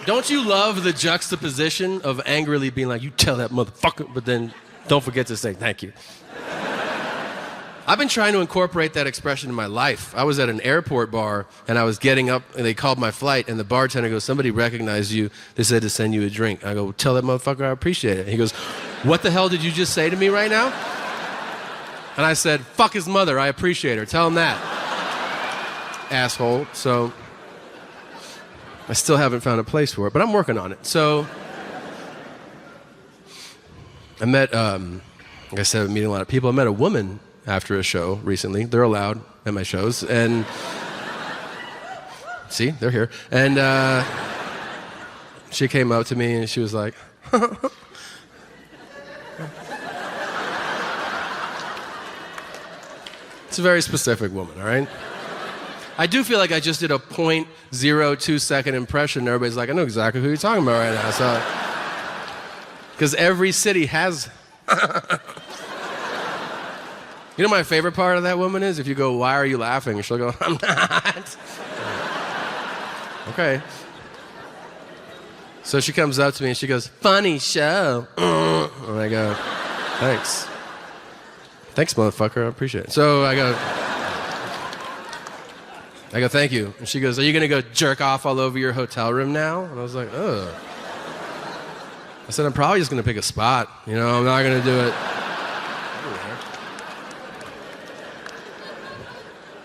Don't you love the juxtaposition of angrily being like, you tell that motherfucker, but then don't forget to say thank you. I've been trying to incorporate that expression in my life. I was at an airport bar, and I was getting up, and they called my flight, and the bartender goes, somebody recognized you. They said to send you a drink. I go, tell that motherfucker I appreciate it. He goes, what the hell did you just say to me right now? And I said, fuck his mother, I appreciate her. Tell him that. Asshole. So I still haven't found a place for it, but I'm working on it. So I met, like I said, I'm meeting a lot of people. I met a woman after a show recently. They're allowed at my shows. And see, they're here. And she came up to me and she was like, it's a very specific woman, all right? I do feel like I just did a 0.02 second impression. Everybody's like, I know exactly who you're talking about right now. So, because every city has. You know my favorite part of that woman is if you go, why are you laughing? She'll go, I'm not. Okay. So she comes up to me and she goes, funny show. And I go, thanks. Thanks, motherfucker, I appreciate it. So I go, thank you. And she goes, are you gonna go jerk off all over your hotel room now? And I was like, ugh. I said, I'm probably just gonna pick a spot. You know, I'm not gonna do it.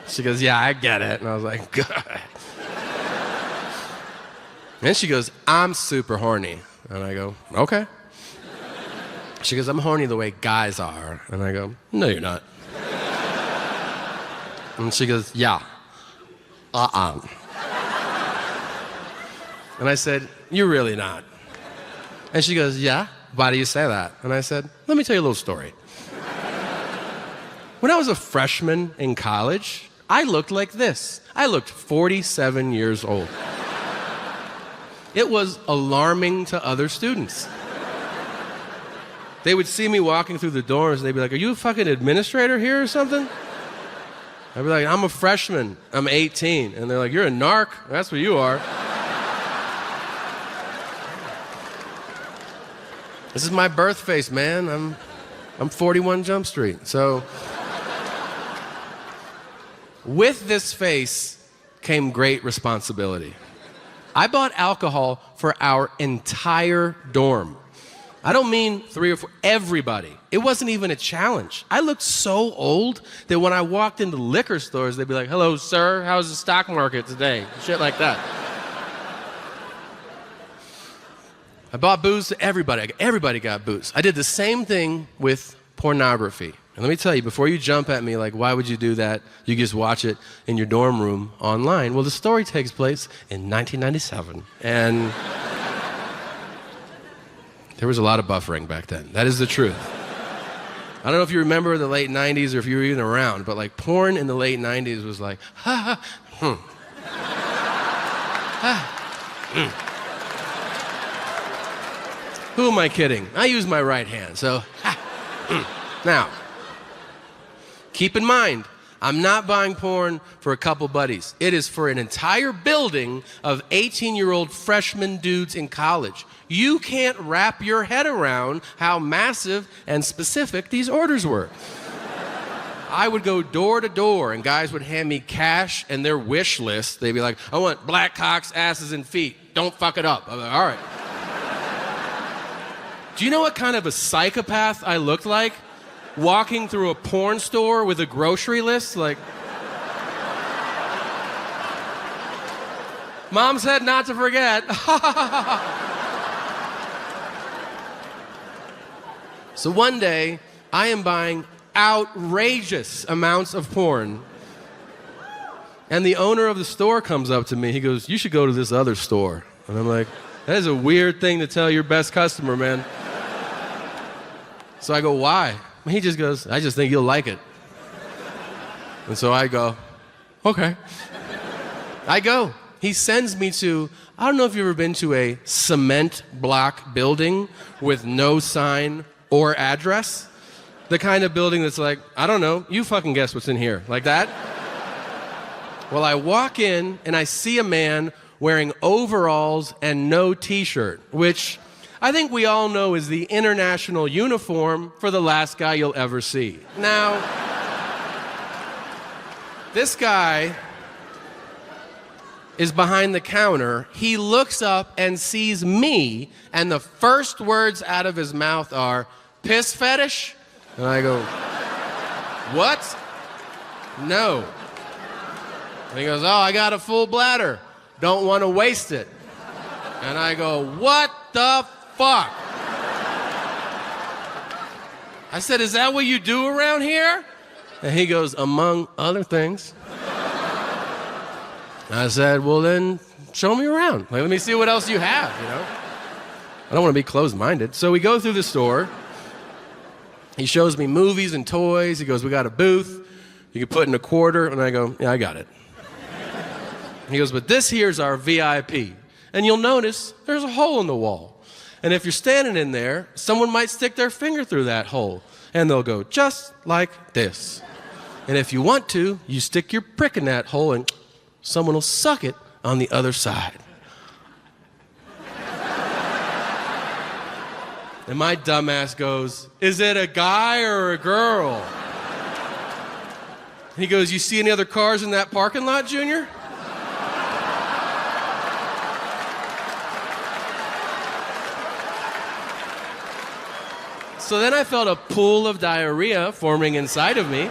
She goes, yeah, I get it. And I was like, good. And she goes, I'm super horny. And I go, okay. She goes, I'm horny the way guys are. And I go, no, you're not. And she goes, yeah. And I said, you're really not. And she goes, yeah, why do you say that? And I said, let me tell you a little story. When I was a freshman in college, I looked like this. I looked 47 years old. It was alarming to other students. They would see me walking through the doors, and they'd be like, are you a fucking administrator here or something? I'd be like, I'm a freshman, I'm 18. And they're like, you're a narc, that's what you are. This is my birth face, man. I'm 41 Jump Street. So with this face came great responsibility. I bought alcohol for our entire dorm. I don't mean 3 or 4, everybody. It wasn't even a challenge. I looked so old that when I walked into liquor stores, they'd be like, hello, sir, how's the stock market today? Shit like that. I bought booze to everybody. Everybody got booze. I did the same thing with pornography. And let me tell you, before you jump at me like, why would you do that? You just watch it in your dorm room online. Well, the story takes place in 1997. And there was a lot of buffering back then. That is the truth. I don't know if you remember the late 90s or if you were even around, but like porn in the late 90s was like, ha ha, Who am I kidding? I use my right hand, so Now, keep in mind, I'm not buying porn for a couple buddies. It is for an entire building of 18-year-old freshman dudes in college. You can't wrap your head around how massive and specific these orders were. I would go door to door, and guys would hand me cash and their wish list. They'd be like, I want black cocks, asses, and feet. Don't fuck it up. I'm like, all right. Do you know what kind of a psychopath I looked like? Walking through a porn store with a grocery list, like... Mom said not to forget. So one day, I am buying outrageous amounts of porn. And the owner of the store comes up to me. He goes, you should go to this other store. And I'm like, that is a weird thing to tell your best customer, man. So I go, why? He just goes, I just think you'll like it. And so I go, okay. I go. He sends me to, I don't know if you've ever been to a cement block building with no sign or address. The kind of building that's like, I don't know, you fucking guess what's in here. Like that. Well, I walk in and I see a man wearing overalls and no t-shirt, which I think we all know is the international uniform for the last guy you'll ever see. Now, this guy is behind the counter. He looks up and sees me, and the first words out of his mouth are, "Piss fetish?" And I go, "What? No." And he goes, "Oh, I got a full bladder. Don't want to waste it." And I go, "What the fuck?" I said, "Is that what you do around here?" And he goes, "Among other things." I said, "Well, then show me around. Like, let me see what else you have, you know? I don't want to be closed-minded." So we go through the store. He shows me movies and toys. He goes, "We got a booth. You can put in a quarter." And I go, "Yeah, I got it." He goes, "But this here's our VIP. And you'll notice there's a hole in the wall. And if you're standing in there, someone might stick their finger through that hole. And they'll go just like this. And if you want to, you stick your prick in that hole and someone will suck it on the other side." And my dumbass goes, "Is it a guy or a girl?" He goes, "You see any other cars in that parking lot, Junior?" So then I felt a pool of diarrhea forming inside of me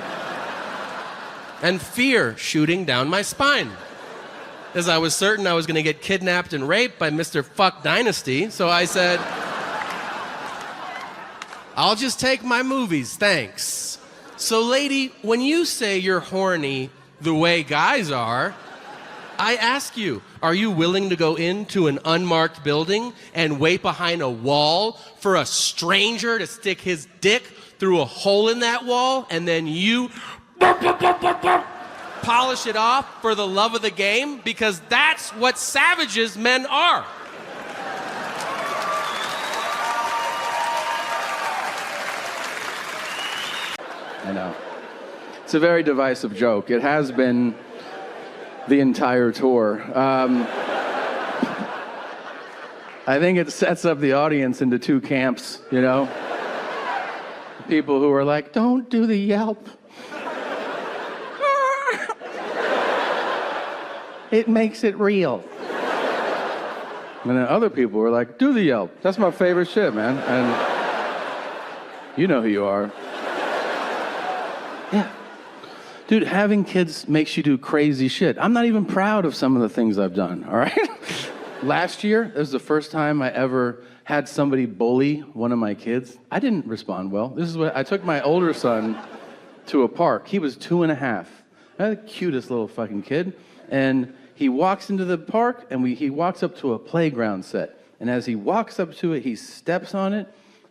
and fear shooting down my spine, as I was certain I was going to get kidnapped and raped by Mr. Fuck Dynasty. So I said, "I'll just take my movies, thanks." So lady, when you say you're horny the way guys are, I ask you, are you willing to go into an unmarked building and wait behind a wall for a stranger to stick his dick through a hole in that wall and then you polish it off for the love of the game? Because that's what savages men are. I know. It's a very divisive joke. It has been the entire tour. I think it sets up the audience into two camps, you know? People who are like, "Don't do the yelp. It makes it real." And then other people are like, "Do the yelp. That's my favorite shit, man." And you know who you are. Yeah. Dude, having kids makes you do crazy shit. I'm not even proud of some of the things I've done, all right? Last year, it was the first time I ever had somebody bully one of my kids. I didn't respond well. This is what I took my older son to a park. He was 2.5. The cutest little fucking kid. And he walks into the park and he walks up to a playground set. And as he walks up to it, he steps on it.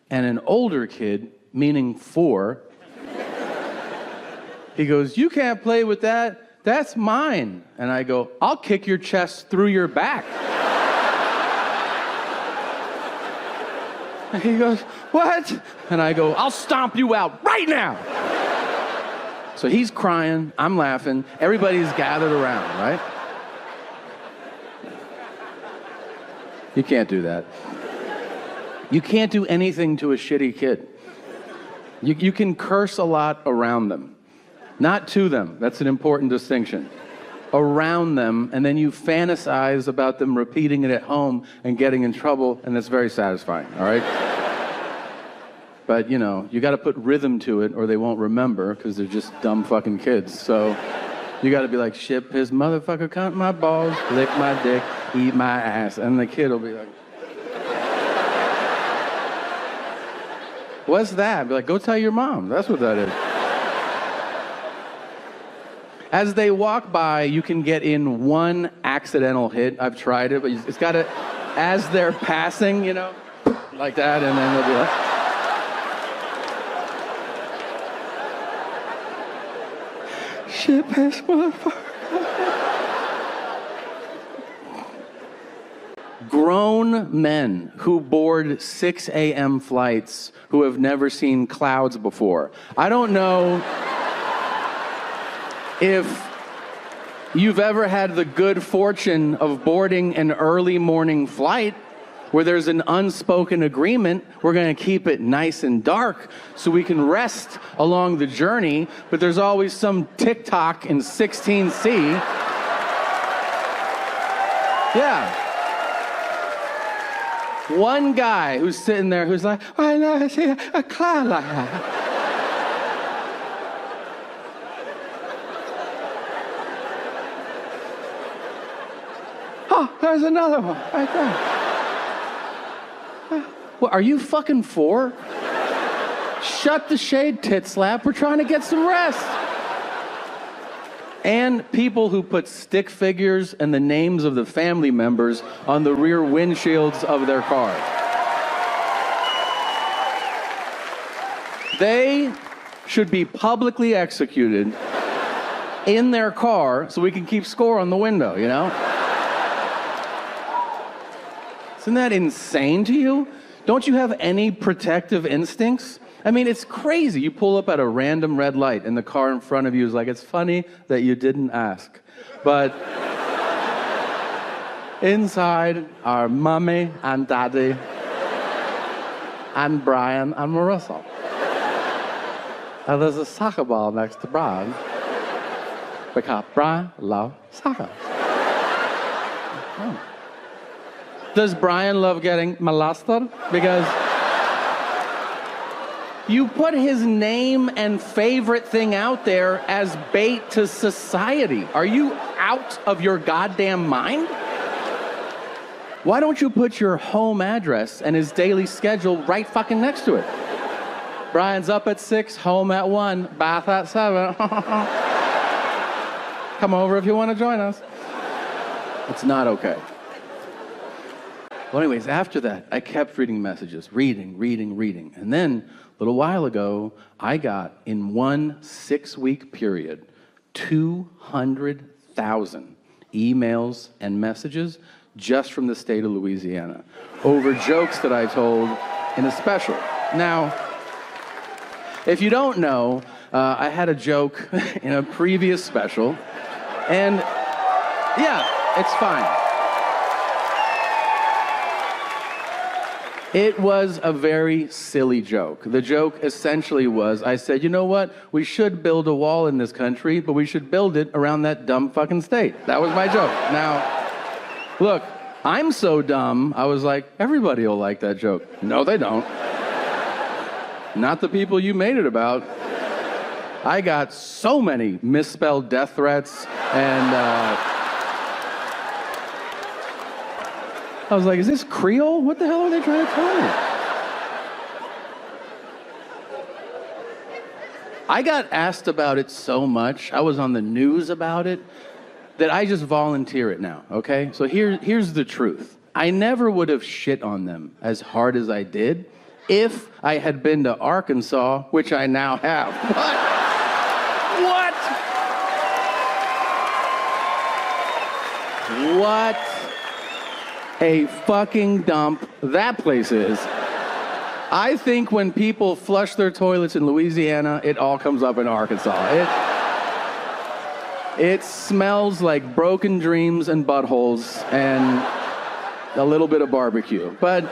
And an older kid, meaning 4, he goes, "You can't play with that. That's mine." And I go, "I'll kick your chest through your back." And he goes, "What?" And I go, "I'll stomp you out right now." So he's crying, I'm laughing, everybody's gathered around, right? You can't do that. You can't do anything to a shitty kid. You can curse a lot around them. Not to them, that's an important distinction. Around them, and then you fantasize about them repeating it at home and getting in trouble, and that's very satisfying, all right? But, you know, you gotta put rhythm to it or they won't remember because they're just dumb fucking kids. So you gotta be like, "Ship his motherfucker, count my balls, lick my dick, eat my ass." And the kid will be like, "What's that?" I'd be like, "Go tell your mom." That's what that is. As they walk by, you can get in one accidental hit. I've tried it, but it's got to, as they're passing, you know, like that, and then they'll be like, "Shit, piss, motherfucker." Grown men who board 6 a.m. flights who have never seen clouds before. I don't know if you've ever had the good fortune of boarding an early morning flight where there's an unspoken agreement, we're going to keep it nice and dark so we can rest along the journey, but there's always some TikTok in 16C. Yeah. One guy who's sitting there who's like, I never see a cloud like that. Oh, there's another one right there. What, are you fucking 4? Shut the shade, tit slap. We're trying to get some rest. And people who put stick figures and the names of the family members on the rear windshields of their car. They should be publicly executed in their car so we can keep score on the window, you know? Isn't that insane to you? Don't you have any protective instincts? I mean, it's crazy. You pull up at a random red light and the car in front of you is like, it's funny that you didn't ask. But inside are mommy and daddy and Brian and Marissa. And there's a soccer ball next to Brian because Brian loves soccer. Oh. Does Brian love getting molested? Because you put his name and favorite thing out there as bait to society. Are you out of your goddamn mind? Why don't you put your home address and his daily schedule right fucking next to it? Brian's up at 6, home at 1, bath at 7. Come over if you want to join us. It's not okay. Well, anyways, after that, I kept reading messages, reading. And then, a little while ago, I got, in one 6-week period, 200,000 emails and messages just from the state of Louisiana over jokes that I told in a special. Now, if you don't know, I had a joke in a previous special, and yeah, it's fine. It was a very silly joke. The joke essentially was, I said, you know what? We should build a wall in this country, but we should build it around that dumb fucking state. That was my joke. Now, look, I'm so dumb, I was like, everybody will like that joke. No, they don't. Not the people you made it about. I got so many misspelled death threats, and I was like, is this Creole? What the hell are they trying to tell me? I got asked about it so much, I was on the news about it, that I just volunteer it now, okay? So here's the truth. I never would have shit on them as hard as I did if I had been to Arkansas, which I now have. What a fucking dump that place is. I think when people flush their toilets in Louisiana, it all comes up in Arkansas. It smells like broken dreams and buttholes and a little bit of barbecue. But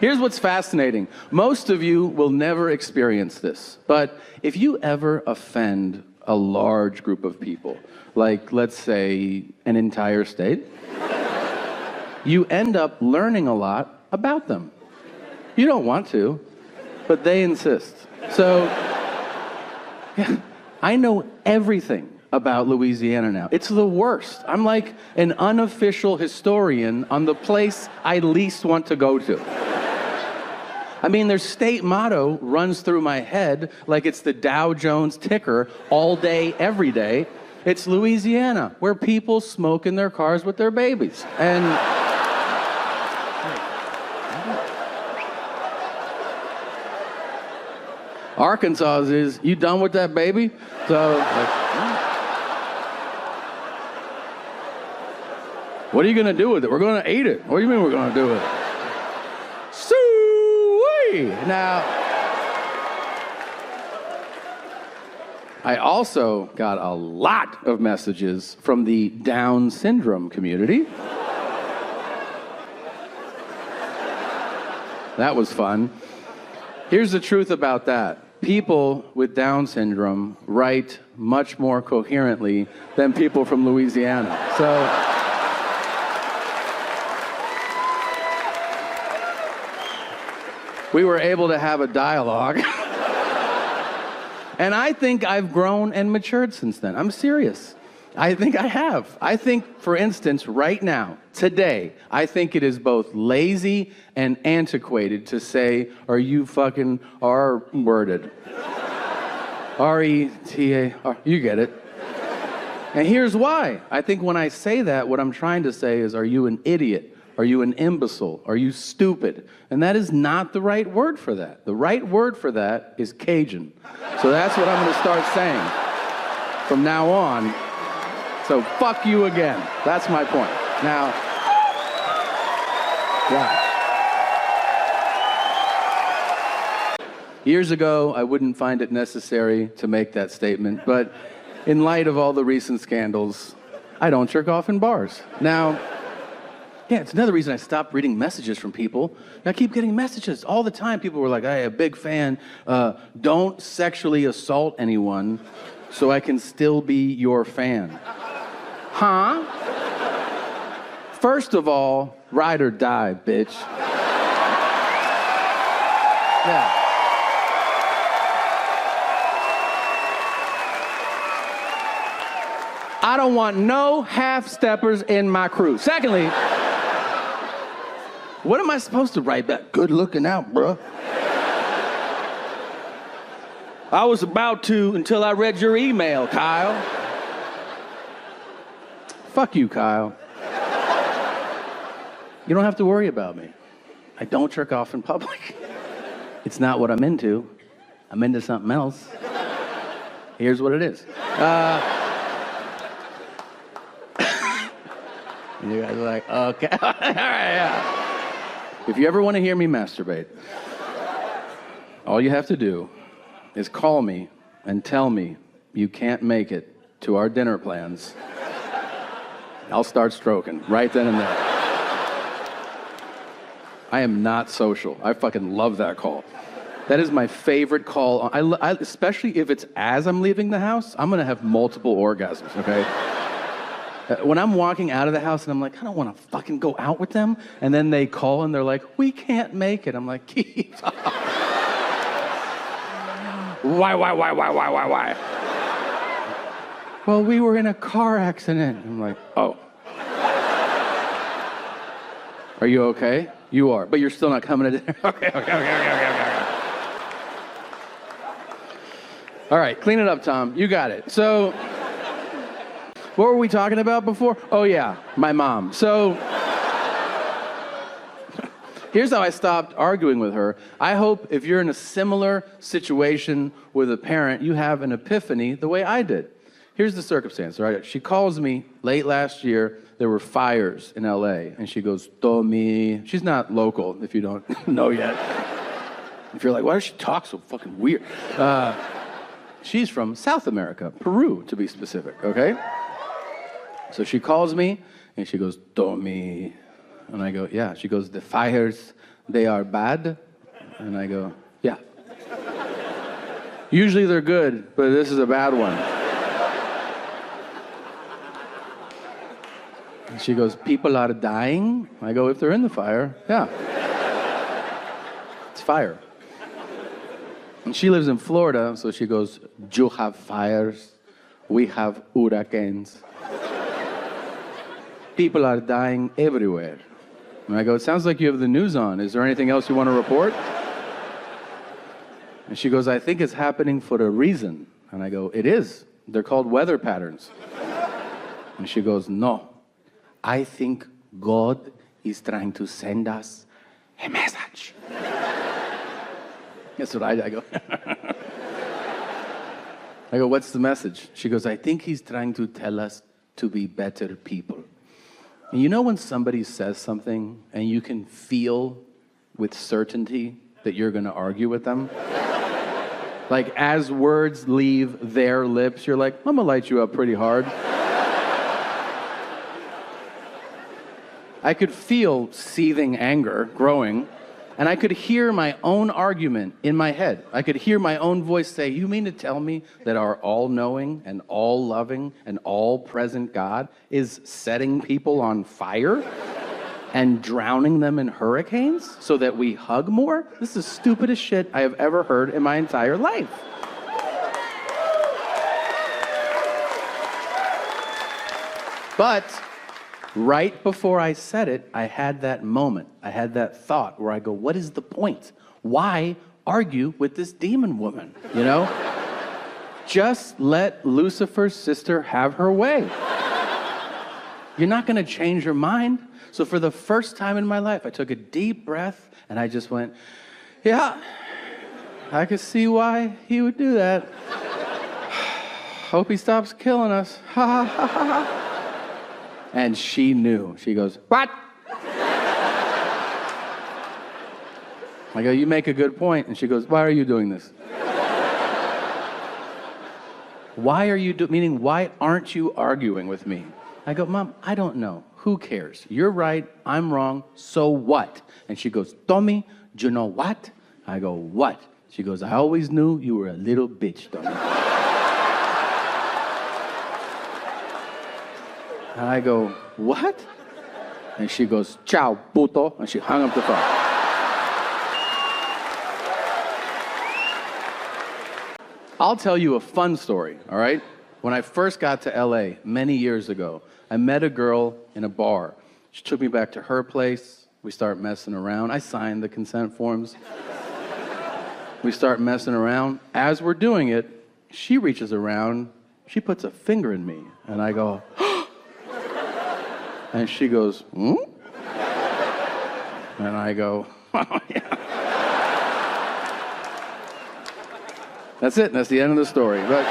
here's what's fascinating. Most of you will never experience this, but if you ever offend a large group of people, like let's say an entire state, you end up learning a lot about them. You don't want to, but they insist. So, yeah, I know everything about Louisiana now. It's the worst. I'm like an unofficial historian on the place I least want to go to. I mean, their state motto runs through my head like it's the Dow Jones ticker all day, every day. It's Louisiana, where people smoke in their cars with their babies. And Arkansas is, you done with that baby? So, what are you gonna do with it? We're gonna eat it. What do you mean we're gonna do with it? Soo-wee! Now, I also got a lot of messages from the Down syndrome community. That was fun. Here's the truth about that. People with Down syndrome write much more coherently than people from Louisiana. So we were able to have a dialogue. And I think I've grown and matured since then. I'm serious. I think I have. I think, for instance, right now, today, I think it is both lazy and antiquated to say, are you fucking R-worded? R-E-T-A-R. You get it. And here's why. I think when I say that, what I'm trying to say is, are you an idiot? Are you an imbecile? Are you stupid? And that is not the right word for that. The right word for that is Cajun. So that's what I'm going to start saying from now on. So fuck you again. That's my point. Now, yeah. Years ago, I wouldn't find it necessary to make that statement, but in light of all the recent scandals, I don't jerk off in bars. Now, yeah, it's another reason I stopped reading messages from people. I keep getting messages all the time. People were like, hey, a big fan. Don't sexually assault anyone so I can still be your fan. Huh? First of all, ride or die, bitch. Yeah. I don't want no half-steppers in my crew. Secondly, what am I supposed to write back? Good looking out, bruh. I was about to until I read your email, Kyle. Fuck you, Kyle. You don't have to worry about me. I don't jerk off in public. It's not what I'm into. I'm into something else. Here's what it is. You guys are like, okay. All right, yeah. If you ever want to hear me masturbate, all you have to do is call me and tell me you can't make it to our dinner plans. I'll start stroking right then and there. I am not social. I fucking love that call. That is my favorite call. Especially if it's as I'm leaving the house, I'm going to have multiple orgasms, okay? When I'm walking out of the house and I'm like, I don't want to fucking go out with them. And then they call and they're like, we can't make it. I'm like, keep up. Why? Well, we were in a car accident. I'm like, oh. Are you okay? You are, but you're still not coming to dinner. Okay. All right, clean it up, Tom. You got it. So, what were we talking about before? Oh yeah, my mom. So, here's how I stopped arguing with her. I hope if you're in a similar situation with a parent, you have an epiphany the way I did. Here's the circumstance, all right? She calls me late last year. There were fires in LA, and she goes, Tommy. She's not local, if you don't know yet. If you're like, why does she talk so fucking weird? She's from South America, Peru, to be specific, okay? So she calls me, and she goes, Tommy. And I go, yeah. She goes, the fires, they are bad? And I go, yeah. Usually they're good, but this is a bad one. And she goes, people are dying? I go, if they're in the fire, yeah. It's fire. And she lives in Florida, so she goes, you have fires, we have hurricanes. People are dying everywhere. And I go, it sounds like you have the news on. Is there anything else you want to report? And she goes, I think it's happening for a reason. And I go, it is. They're called weather patterns. And she goes, no. I think God is trying to send us a message. That's what I go. I go, what's the message? She goes, I think he's trying to tell us to be better people. And you know when somebody says something and you can feel with certainty that you're going to argue with them? Like, as words leave their lips, you're like, I'm gonna light you up pretty hard. I could feel seething anger growing, and I could hear my own argument in my head. I could hear my own voice say, you mean to tell me that our all-knowing and all-loving and all-present God is setting people on fire and drowning them in hurricanes so that we hug more? This is the stupidest shit I have ever heard in my entire life. But right before I said it, I had that moment. I had that thought where I go, what is the point? Why argue with this demon woman, you know? Just let Lucifer's sister have her way. You're not gonna change her mind. So for the first time in my life, I took a deep breath and I just went, yeah, I could see why he would do that. Hope he stops killing us. Ha ha ha ha. And she knew. She goes, what? I go, you make a good point. And she goes, why are you doing this? Why are you meaning why aren't you arguing with me? I go, Mom, I don't know. Who cares? You're right, I'm wrong, so what? And she goes, Tommy, do you know what? I go, what? She goes, I always knew you were a little bitch, Tommy. And I go, what? And she goes, ciao, puto. And she hung up the phone. I'll tell you a fun story, all right? When I first got to LA many years ago, I met a girl in a bar. She took me back to her place. We start messing around. I signed the consent forms. We start messing around. As we're doing it, she reaches around. She puts a finger in me. And I go, and she goes, hmm? And I go, oh, yeah. That's it. That's the end of the story. But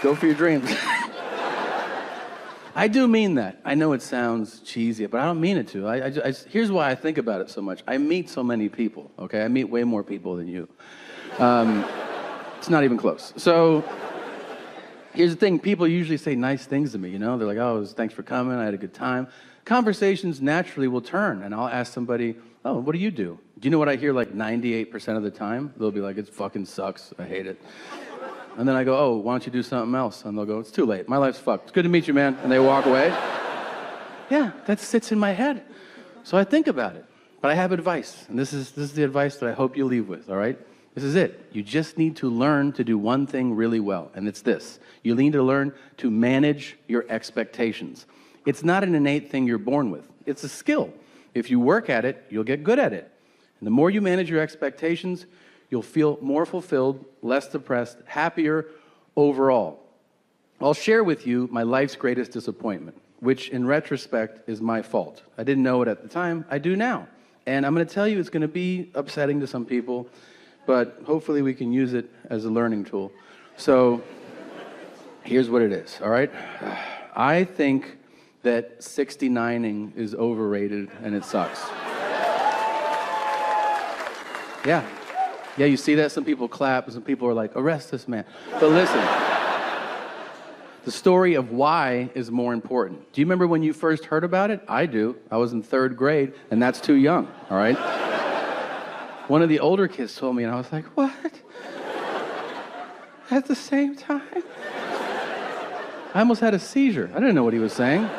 go for your dreams. I do mean that. I know it sounds cheesy, but I don't mean it to. Here's why I think about it so much. I meet so many people, okay? I meet way more people than you. It's not even close. So here's the thing. People usually say nice things to me, you know? They're like, oh, thanks for coming. I had a good time. Conversations naturally will turn, and I'll ask somebody, oh, what do you do? Do you know what I hear like 98% of the time? They'll be like, it fucking sucks. I hate it. And then I go, oh, why don't you do something else? And they'll go, it's too late. My life's fucked. It's good to meet you, man. And they walk away. Yeah, that sits in my head. So I think about it. But I have advice. And this is the advice that I hope you leave with, all right? This is it. You just need to learn to do one thing really well. And it's this. You need to learn to manage your expectations. It's not an innate thing you're born with. It's a skill. If you work at it, you'll get good at it. And the more you manage your expectations, you'll feel more fulfilled, less depressed, happier overall. I'll share with you my life's greatest disappointment, which in retrospect is my fault. I didn't know it at the time. I do now. And I'm going to tell you it's going to be upsetting to some people, but hopefully we can use it as a learning tool. So here's what it is, all right? I think that 69ing is overrated and it sucks. Yeah. Yeah, you see that? Some people clap, and some people are like, arrest this man. But listen, the story of why is more important. Do you remember when you first heard about it? I do. I was in 3rd grade, and that's too young, all right? One of the older kids told me, and I was like, what? At the same time? I almost had a seizure. I didn't know what he was saying.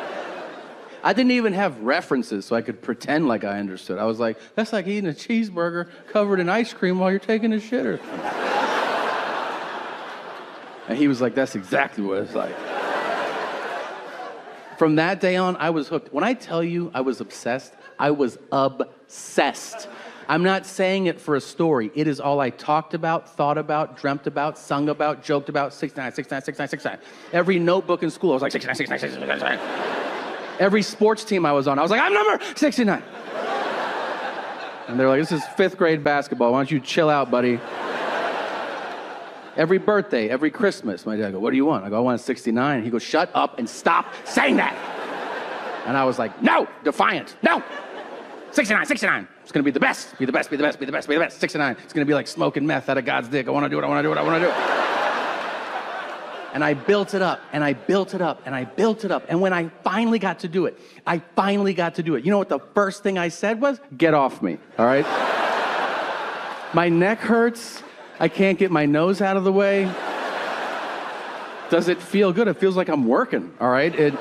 I didn't even have references so I could pretend like I understood. I was like, that's like eating a cheeseburger covered in ice cream while you're taking a shitter. And he was like, that's exactly what it's like. From that day on, I was hooked. When I tell you I was obsessed, I was obsessed. I'm not saying it for a story. It is all I talked about, thought about, dreamt about, sung about, joked about, 69, 69, 69, 69. Every notebook in school, I was like, 69, 69, 69, 69. Every sports team I was on, I was like, I'm number 69. And they're like, this is 5th grade basketball. Why don't you chill out, buddy? Every birthday, every Christmas, my dad goes, what do you want? I go, I want a 69. And he goes, shut up and stop saying that. And I was like, no, defiant, no. 69, 69, It's gonna be the best, be the best, be the best, be the best, be the best. 69. It's gonna be like smoking meth out of God's dick. I wanna do it, I wanna do it, I wanna do it. And I built it up, and I built it up, and I built it up. And when I finally got to do it, you know what the first thing I said was? Get off me, all right? My neck hurts. I can't get my nose out of the way. Does it feel good? It feels like I'm working, all right? It'd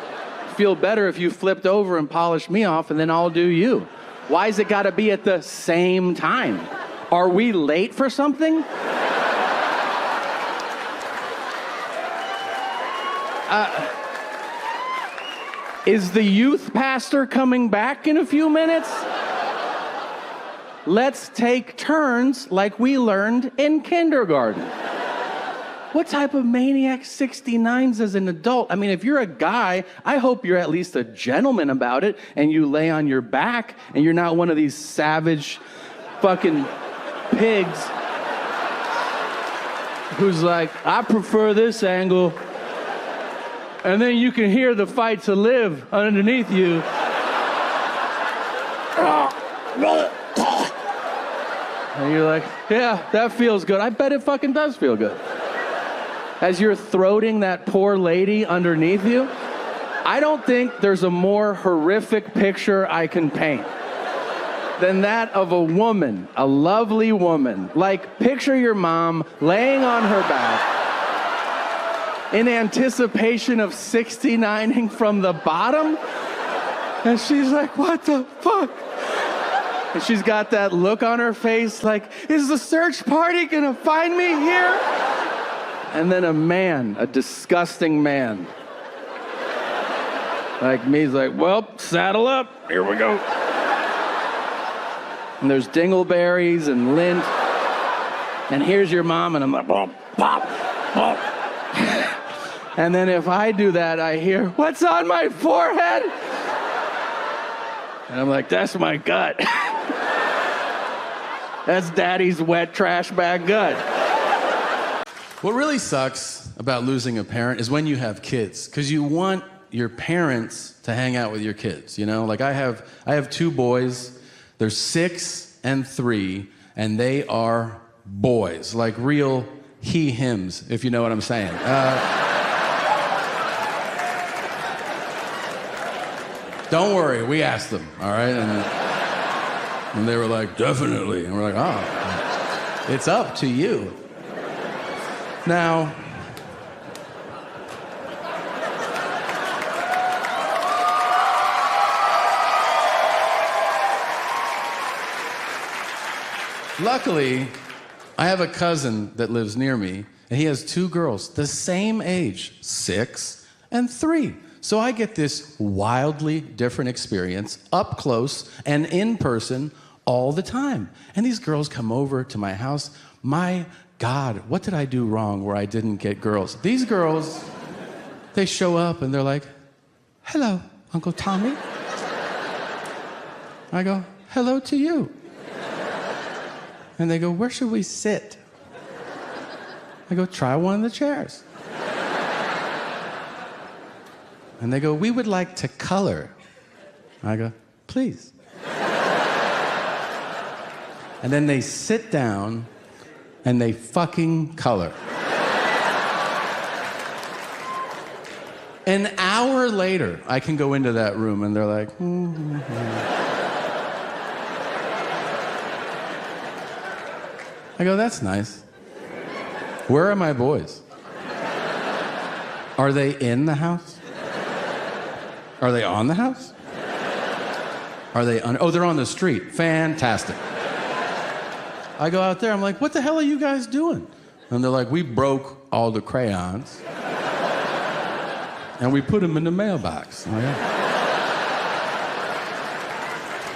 feel better if you flipped over and polished me off, and then I'll do you. Why's it gotta be at the same time? Are we late for something? Is the youth pastor coming back in a few minutes? Let's take turns like we learned in kindergarten. What type of maniac 69s as an adult? I mean, if you're a guy, I hope you're at least a gentleman about it and you lay on your back and you're not one of these savage fucking pigs who's like, I prefer this angle. And then you can hear the fight to live underneath you. And you're like, yeah, that feels good. I bet it fucking does feel good. As you're throating that poor lady underneath you, I don't think there's a more horrific picture I can paint than that of a woman, a lovely woman. Like, picture your mom laying on her back in anticipation of 69ing from the bottom. And she's like, what the fuck? And she's got that look on her face like, is the search party gonna find me here? And then a man, a disgusting man, like me, is like, well, saddle up, here we go. And there's dingleberries and lint. And here's your mom, and I'm like, pop, pop, pop. And then if I do that, I hear, what's on my forehead? And I'm like, that's my gut. That's daddy's wet trash bag gut. What really sucks about losing a parent is when you have kids, because you want your parents to hang out with your kids, you know? Like I have two boys, they're 6 and 3, and they are boys, like real he-hims, if you know what I'm saying. Don't worry, we asked them, all right? And they were like, definitely. And we're like, oh, it's up to you. Now, luckily, I have a cousin that lives near me, and he has 2 girls, the same age, 6 and 3. So I get this wildly different experience up close and in person all the time. And these girls come over to my house. My God, what did I do wrong where I didn't get girls? These girls, they show up and they're like, hello, Uncle Tommy. I go, hello to you. And they go, where should we sit? I go, try one of the chairs. And they go, we would like to color. I go, please. And then they sit down and they fucking color. An hour later, I can go into that room and they're like, I go, that's nice. Where are my boys? Are they in the house? Are they on the house? Are they oh, they're on the street. Fantastic. I go out there, I'm like, what the hell are you guys doing? And they're like, we broke all the crayons and we put them in the mailbox. I'm like,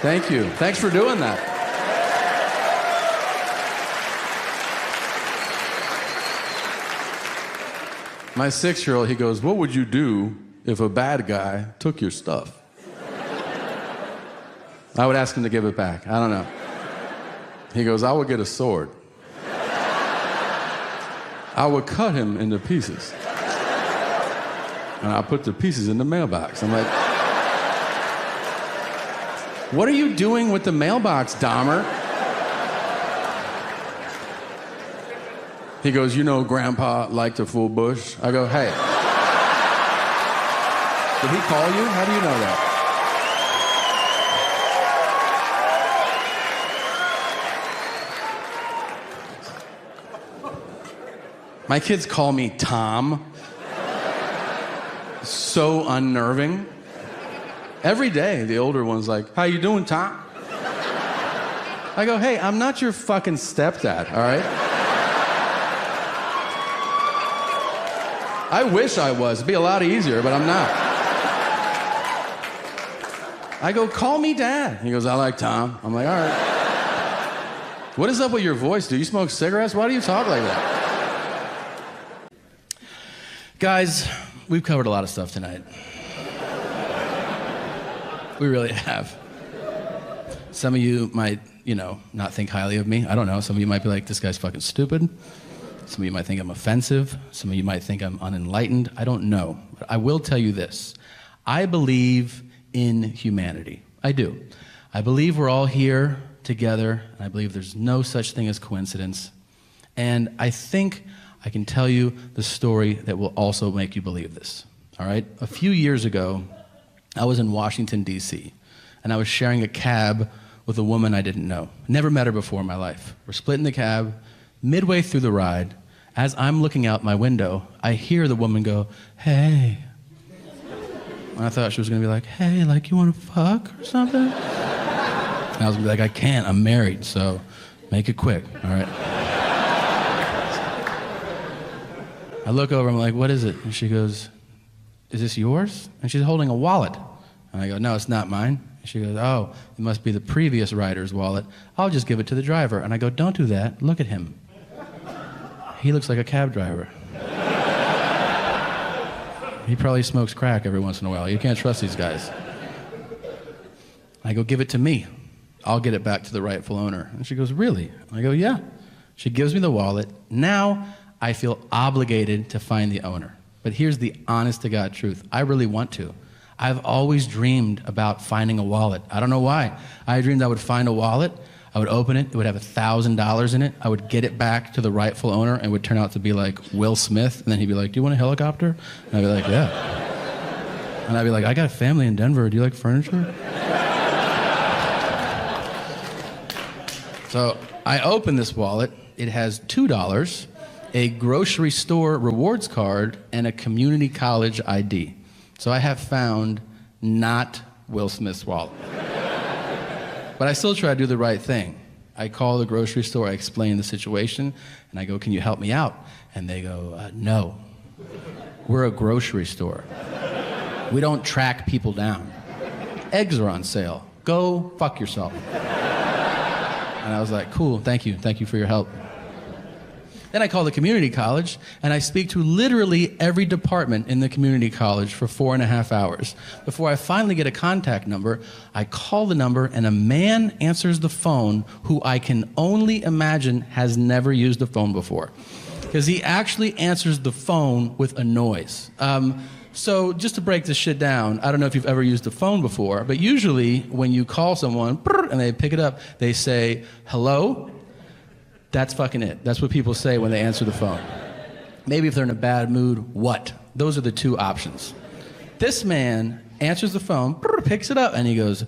thank you. Thanks for doing that. My 6-year-old, he goes, what would you do if a bad guy took your stuff? I would ask him to give it back. I don't know. He goes, I would get a sword. I would cut him into pieces. And I'll put the pieces in the mailbox. I'm like, What are you doing with the mailbox, Dahmer? He goes, you know Grandpa liked a full bush? I go, hey. Did he call you? How do you know that? My kids call me Tom. So unnerving. Every day, the older one's like, how you doing, Tom? I go, hey, I'm not your fucking stepdad, all right? I wish I was. It'd be a lot easier, but I'm not. I go, call me dad. He goes, I like Tom. I'm like, all right. What is up with your voice, dude? You smoke cigarettes? Why do you talk like that? Guys, we've covered a lot of stuff tonight. We really have. Some of you might, not think highly of me. I don't know. Some of you might be like, this guy's fucking stupid. Some of you might think I'm offensive. Some of you might think I'm unenlightened. I don't know. But I will tell you this. I believe in humanity. I do. I believe we're all here together. And I believe there's no such thing as coincidence. And I think I can tell you the story that will also make you believe this. All right? A few years ago, I was in Washington, D.C., and I was sharing a cab with a woman I didn't know. Never met her before in my life. We're splitting the cab. Midway through the ride, as I'm looking out my window, I hear the woman go, hey. And I thought she was going to be like, hey, like you want to fuck or something? And I was going to be like, I can't. I'm married, so make it quick, all right? I look over, I'm like, what is it? And she goes, is this yours? And she's holding a wallet. And I go, no, it's not mine. And she goes, oh, it must be the previous rider's wallet. I'll just give it to the driver. And I go, don't do that. Look at him. He looks like a cab driver. He probably smokes crack every once in a while. You can't trust these guys. I go, give it to me. I'll get it back to the rightful owner. And she goes, really? I go, yeah. She gives me the wallet. Now I feel obligated to find the owner. But here's the honest-to-God truth. I really want to. I've always dreamed about finding a wallet. I don't know why. I dreamed I would find a wallet, I would open it, it would have $1,000 in it, I would get it back to the rightful owner, and it would turn out to be like Will Smith, and then he'd be like, do you want a helicopter? And I'd be like, yeah. And I'd be like, I got a family in Denver, do you like furniture? So I open this wallet, it has $2, a grocery store rewards card, and a community college ID. So I have found not Will Smith's wallet. But I still try to do the right thing. I call the grocery store, I explain the situation, and I go, can you help me out? And they go, no. We're a grocery store. We don't track people down. Eggs are on sale. Go fuck yourself. And I was like, cool, thank you for your help. Then I call the community college, and I speak to literally every department in the community college for 4.5 hours. Before I finally get a contact number, I call the number, and a man answers the phone who I can only imagine has never used a phone before. Because he actually answers the phone with a noise. So just to break this shit down, I don't know if you've ever used a phone before, but usually when you call someone, and they pick it up, they say, hello? That's fucking it. That's what people say when they answer the phone. Maybe if they're in a bad mood, what? Those are the two options. This man answers the phone, picks it up, and he goes,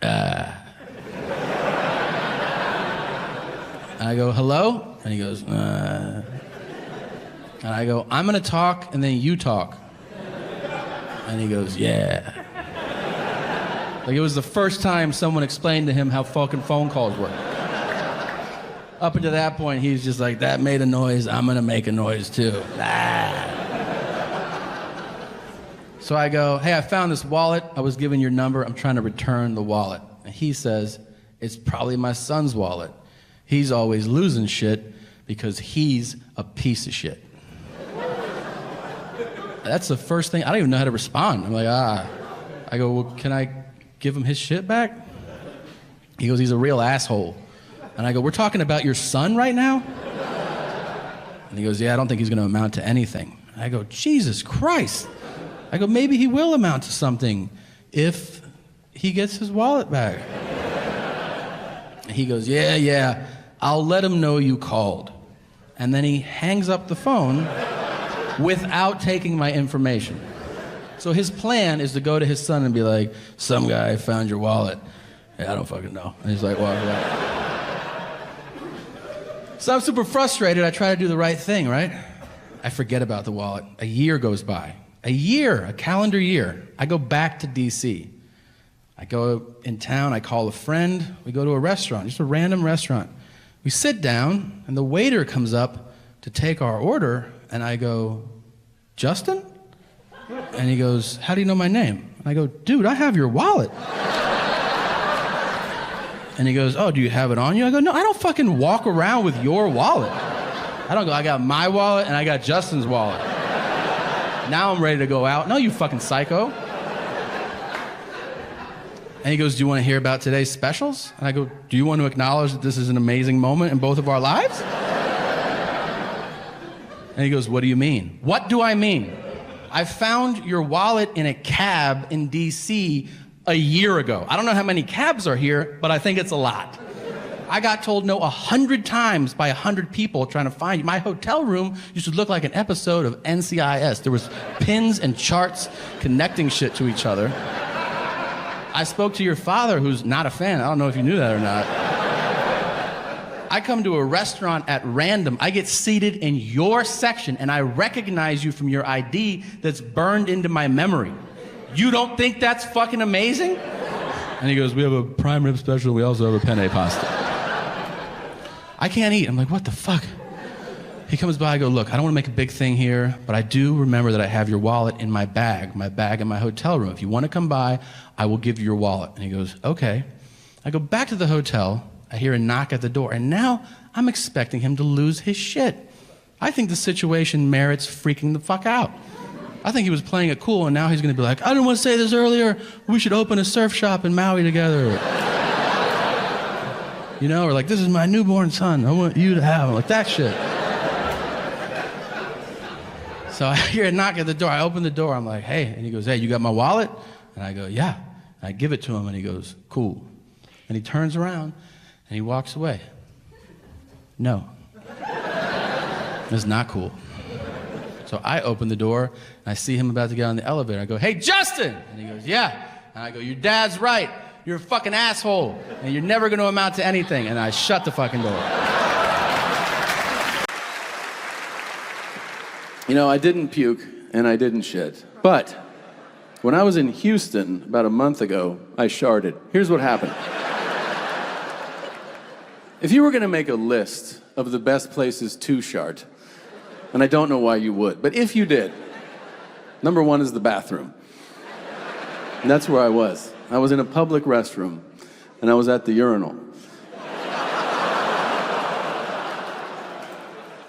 And I go, hello? And he goes, And I go, I'm gonna talk, and then you talk. And he goes, yeah. Like it was the first time someone explained to him how fucking phone calls work. Up until that point, he's just like, that made a noise, I'm gonna make a noise too. So I go, hey, I found this wallet. I was given your number. I'm trying to return the wallet. And he says, it's probably my son's wallet. He's always losing shit because he's a piece of shit. That's the first thing. I don't even know how to respond. I'm like, I go, well, can I give him his shit back? He goes, he's a real asshole. And I go, we're talking about your son right now? And he goes, yeah, I don't think he's going to amount to anything. I go, Jesus Christ. I go, maybe he will amount to something if he gets his wallet back. And he goes, yeah, I'll let him know you called. And then he hangs up the phone without taking my information. So his plan is to go to his son and be like, some guy found your wallet. Hey, I don't fucking know. And he's like, walk away. So I'm super frustrated. I try to do the right thing, right? I forget about the wallet. A year goes by. A calendar year. I go back to DC. I go in town, I call a friend, we go to a restaurant, just a random restaurant. We sit down, and the waiter comes up to take our order, and I go, Justin? And he goes, how do you know my name? And I go, dude, I have your wallet. And he goes, oh, do you have it on you? I go, no, I don't fucking walk around with your wallet. I don't go, I got my wallet, and I got Justin's wallet. Now I'm ready to go out. No, you fucking psycho. And he goes, do you want to hear about today's specials? And I go, do you want to acknowledge that this is an amazing moment in both of our lives? And he goes, what do you mean? What do I mean? I found your wallet in a cab in DC a year ago. I don't know how many cabs are here, but I think it's a lot. I got told no 100 times by 100 people trying to find you. My hotel room used to look like an episode of NCIS. There was pins and charts connecting shit to each other. I spoke to your father, who's not a fan. I don't know if you knew that or not. I come to a restaurant at random. I get seated in your section, and I recognize you from your ID that's burned into my memory. You don't think that's fucking amazing? And he goes, we have a prime rib special. We also have a penne pasta. I can't eat. I'm like, what the fuck? He comes by, I go, look, I don't want to make a big thing here, but I do remember that I have your wallet in my bag in my hotel room. If you want to come by, I will give you your wallet. And he goes, okay. I go back to the hotel. I hear a knock at the door, and now I'm expecting him to lose his shit. I think the situation merits freaking the fuck out. I think he was playing it cool, and now he's going to be like, I didn't want to say this earlier. We should open a surf shop in Maui together. You know, or like, this is my newborn son. I want you to have him. Like that shit. So I hear a knock at the door. I open the door. I'm like, hey. And he goes, hey, you got my wallet? And I go, yeah. And I give it to him, and he goes, cool. And he turns around, and he walks away. No. It's not cool. So I open the door, and I see him about to get on the elevator. I go, hey, Justin! And he goes, yeah. And I go, your dad's right. You're a fucking asshole, and you're never going to amount to anything. And I shut the fucking door. You know, I didn't puke, and I didn't shit. But when I was in Houston about a month ago, I sharted. Here's what happened. If you were going to make a list of the best places to shart, and I don't know why you would, but if you did, number one is the bathroom. And that's where I was. I was in a public restroom, and I was at the urinal.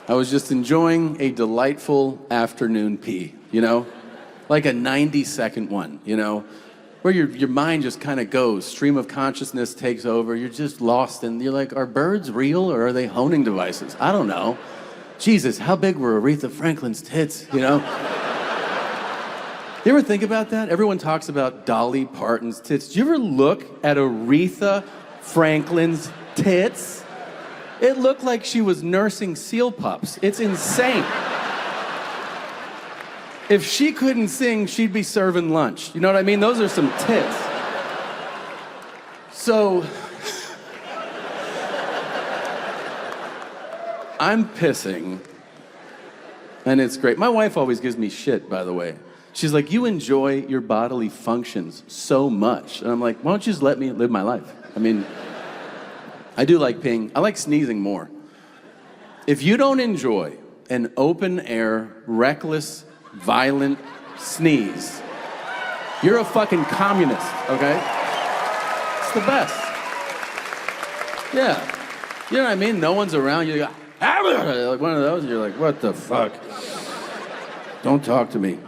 I was just enjoying a delightful afternoon pee, you know? Like a 90-second one, you know? Where your mind just kind of goes, stream of consciousness takes over, you're just lost, and you're like, are birds real, or are they honing devices? I don't know. Jesus, how big were Aretha Franklin's tits, you know? You ever think about that? Everyone talks about Dolly Parton's tits. Do you ever look at Aretha Franklin's tits? It looked like she was nursing seal pups. It's insane. If she couldn't sing, she'd be serving lunch. You know what I mean? Those are some tits. So, I'm pissing, and it's great. My wife always gives me shit, by the way. She's like, you enjoy your bodily functions so much. And I'm like, why don't you just let me live my life? I mean, I do like peeing. I like sneezing more. If you don't enjoy an open-air, reckless, violent sneeze, you're a fucking communist, okay? It's the best. Yeah. You know what I mean? No one's around. You're like, like one of those, you're like, what the fuck? Don't talk to me.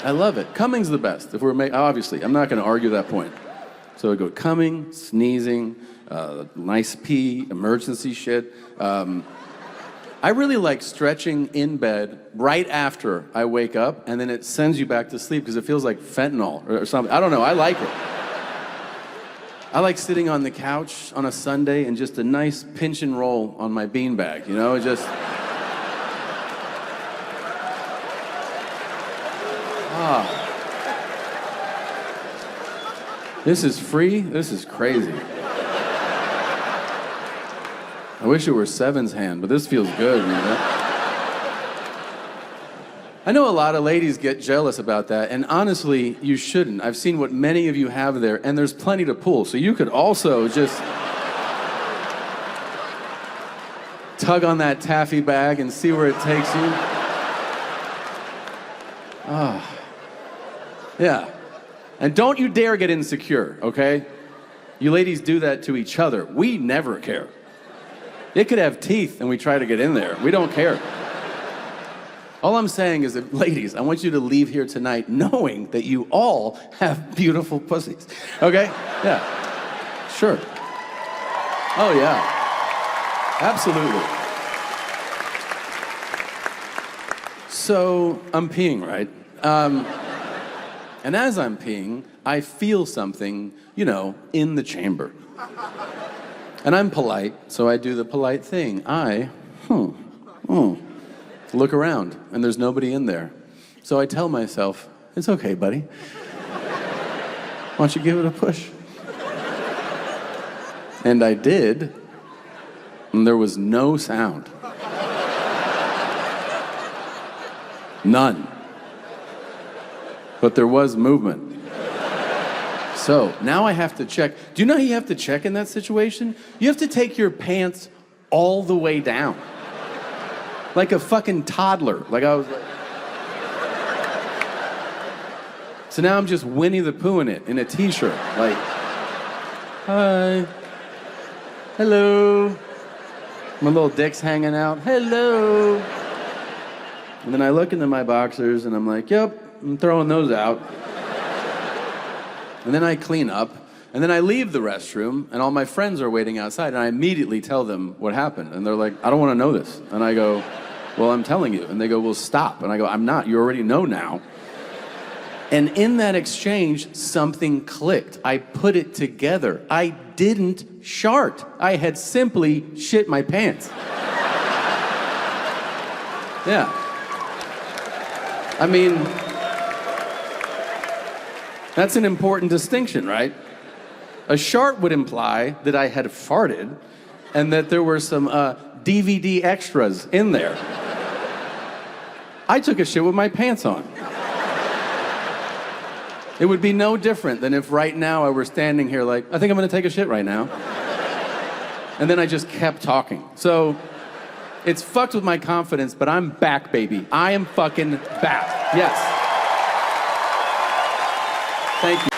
I love it. Cumming's the best. If we're obviously, I'm not going to argue that point. So I go cumming, sneezing, nice pee, emergency shit. I really like stretching in bed right after I wake up, and then it sends you back to sleep because it feels like fentanyl or something. I don't know. I like it. I like sitting on the couch on a Sunday and just a nice pinch and roll on my beanbag, you know, just. This is free? This is crazy. I wish it were Seven's hand, but this feels good, you know? I know a lot of ladies get jealous about that, and honestly, you shouldn't. I've seen what many of you have there, and there's plenty to pull, so you could also just tug on that taffy bag and see where it takes you. Yeah. And don't you dare get insecure, okay? You ladies do that to each other. We never care. It could have teeth and we try to get in there. We don't care. All I'm saying is that, ladies, I want you to leave here tonight knowing that you all have beautiful pussies, okay? Yeah, sure. Oh, yeah, absolutely. So, I'm peeing, right? And as I'm peeing, I feel something, you know, in the chamber. And I'm polite, so I do the polite thing. Look around, and there's nobody in there. So I tell myself, it's okay, buddy. Why don't you give it a push? And I did, and there was no sound. None. But there was movement. So now I have to check. Do you know how you have to check in that situation? You have to take your pants all the way down. Like a fucking toddler. Like I was like. So now I'm just Winnie the Pooh in it, in a t-shirt. Like, hi. Hello. My little dick's hanging out. Hello. And then I look into my boxers and I'm like, yep, I'm throwing those out. And then I clean up, and then I leave the restroom, and all my friends are waiting outside, and I immediately tell them what happened. And they're like, I don't want to know this. And I go, well, I'm telling you. And they go, well, stop. And I go, I'm not. You already know now. And in that exchange, something clicked. I put it together. I didn't shart. I had simply shit my pants. Yeah. I mean, that's an important distinction, right? A shart would imply that I had farted and that there were some DVD extras in there. I took a shit with my pants on. It would be no different than if right now I were standing here like, I think I'm gonna take a shit right now. And then I just kept talking. So it's fucked with my confidence, but I'm back, baby. I am fucking back. Yes. Thank you.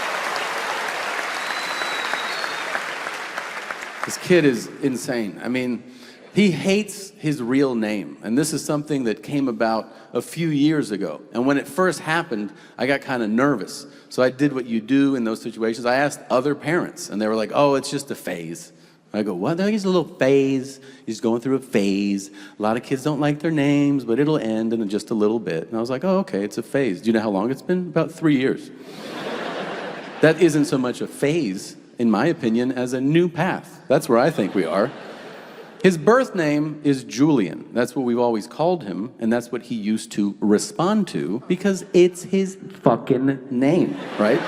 This kid is insane. I mean, he hates his real name. And this is something that came about a few years ago. And when it first happened, I got kind of nervous. So I did what you do in those situations. I asked other parents, and they were like, oh, it's just a phase. I go, what? He's a little phase. He's going through a phase. A lot of kids don't like their names, but it'll end in just a little bit. And I was like, oh, okay, it's a phase. Do you know how long it's been? About 3 years. That isn't so much a phase, in my opinion, as a new path. That's where I think we are. His birth name is Julian. That's what we've always called him, and that's what he used to respond to because it's his fucking name, right?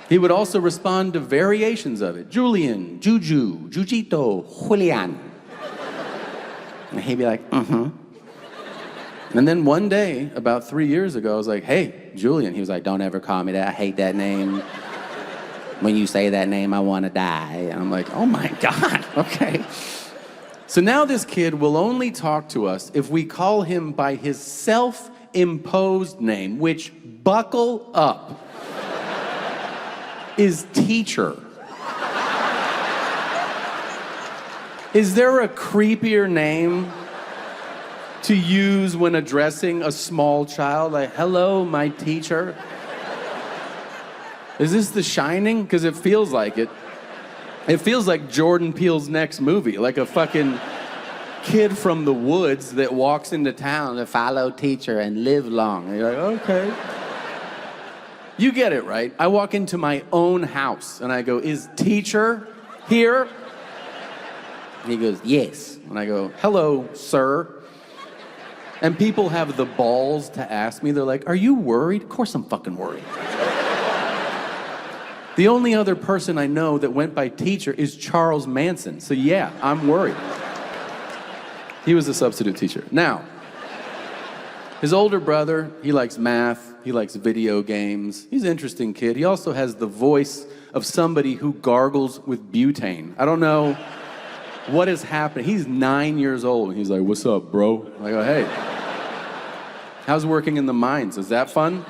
He would also respond to variations of it. Julian, Juju, Jujito, Julian. And he'd be like, And then one day, about 3 years ago, I was like, hey, Julian. He was like, don't ever call me that. I hate that name. When you say that name, I want to die. And I'm like, oh my God, okay. So now this kid will only talk to us if we call him by his self-imposed name, which, buckle up, is teacher. Is there a creepier name to use when addressing a small child? Like, hello, my teacher. Is this The Shining? Because it feels like it. It feels like Jordan Peele's next movie, like a fucking kid from the woods that walks into town to follow teacher and live long. And you're like, okay. You get it, right? I walk into my own house and I go, is teacher here? And he goes, yes. And I go, hello, sir. And people have the balls to ask me, they're like, are you worried? Of course I'm fucking worried. The only other person I know that went by teacher is Charles Manson. So yeah, I'm worried. He was a substitute teacher. Now, his older brother, he likes math, he likes video games. He's an interesting kid. He also has the voice of somebody who gargles with butane. I don't know what is happening. He's 9 years old, and he's like, what's up, bro? I go, hey, how's working in the mines? Is that fun?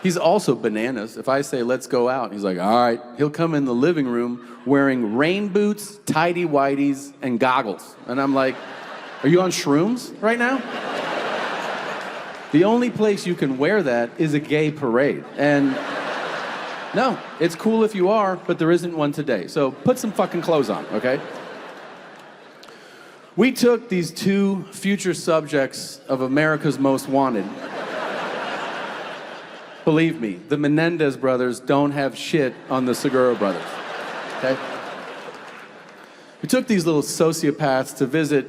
He's also bananas. If I say, let's go out, he's like, all right. He'll come in the living room wearing rain boots, tighty-whities, and goggles. And I'm like, are you on shrooms right now? The only place you can wear that is a gay parade. And no, it's cool if you are, but there isn't one today. So put some fucking clothes on, okay? We took these two future subjects of America's Most Wanted. Believe me, the Menendez brothers don't have shit on the Segura brothers, okay? We took these little sociopaths to visit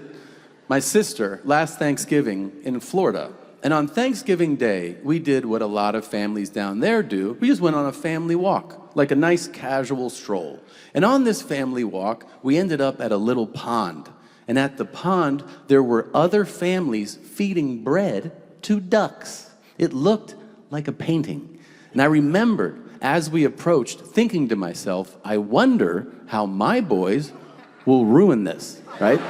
my sister last Thanksgiving in Florida. And on Thanksgiving Day, we did what a lot of families down there do. We just went on a family walk, like a nice casual stroll. And on this family walk, we ended up at a little pond. And at the pond, there were other families feeding bread to ducks. It looked like a painting. And I remembered, as we approached, thinking to myself, I wonder how my boys will ruin this, right?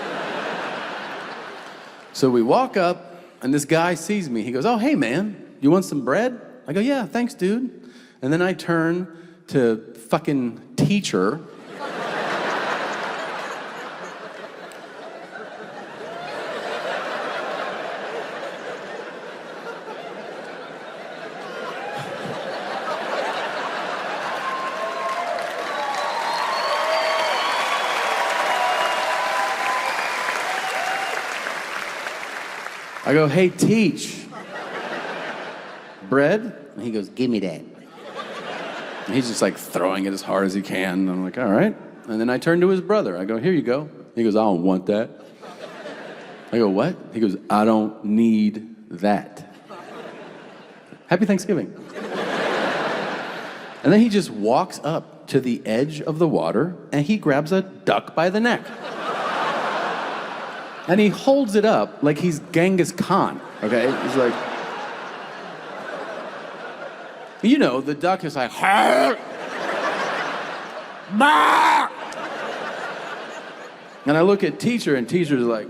So we walk up, and this guy sees me. He goes, oh, hey, man, you want some bread? I go, yeah, thanks, dude. And then I turn to fucking teacher. I go, hey, teach. Bread? And he goes, give me that. And he's just like throwing it as hard as he can. And I'm like, all right. And then I turn to his brother. I go, here you go. He goes, I don't want that. I go, what? He goes, I don't need that. Happy Thanksgiving. And then he just walks up to the edge of the water and he grabs a duck by the neck. And he holds it up like he's Genghis Khan, okay? He's like, you know, the duck is like, bah! And I look at teacher, and teacher's like,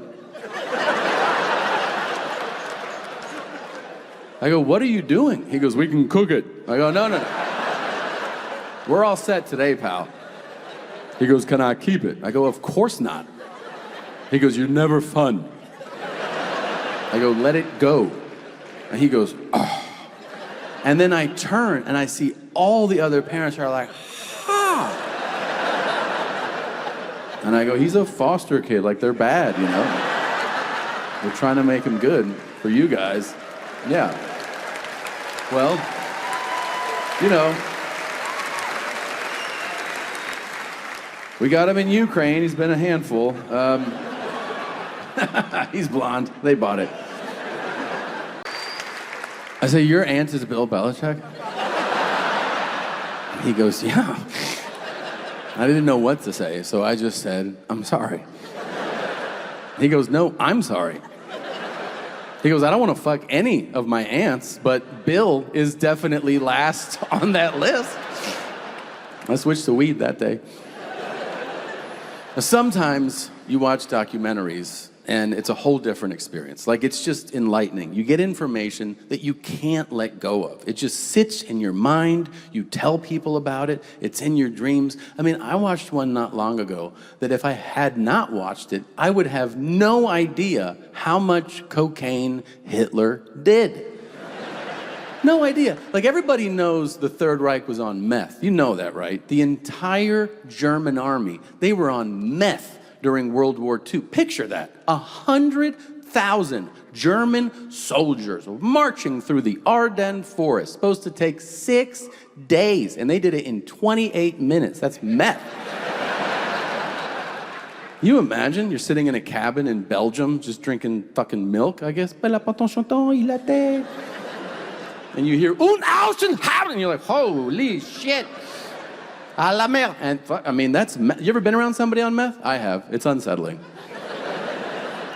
I go, what are you doing? He goes, we can cook it. I go, no. We're all set today, pal. He goes, can I keep it? I go, of course not. He goes, you're never fun. I go, let it go. And he goes, oh. And then I turn and I see all the other parents are like, ha. And I go, he's a foster kid, like they're bad, you know? We're trying to make him good for you guys. Yeah. Well, you know, we got him in Ukraine. He's been a handful. He's blonde. They bought it. I say, your aunt is Bill Belichick? He goes, yeah. I didn't know what to say, so I just said, I'm sorry. He goes, no, I'm sorry. He goes, I don't want to fuck any of my aunts, but Bill is definitely last on that list. I switched to weed that day. Now, sometimes you watch documentaries and it's a whole different experience. Like, it's just enlightening. You get information that you can't let go of. It just sits in your mind. You tell people about it. It's in your dreams. I mean, I watched one not long ago that if I had not watched it, I would have no idea how much cocaine Hitler did. No idea. Like, everybody knows the Third Reich was on meth. You know that, right? The entire German army, they were on meth during World War II. Picture that. 2,000 German soldiers marching through the Ardennes forest, supposed to take 6 days, and they did it in 28 minutes. That's meth. You imagine you're sitting in a cabin in Belgium just drinking fucking milk, I guess. And you hear, "Un Außen haben," and you're like, holy shit. A la mer. And I mean, that's, you ever been around somebody on meth? I have. It's unsettling.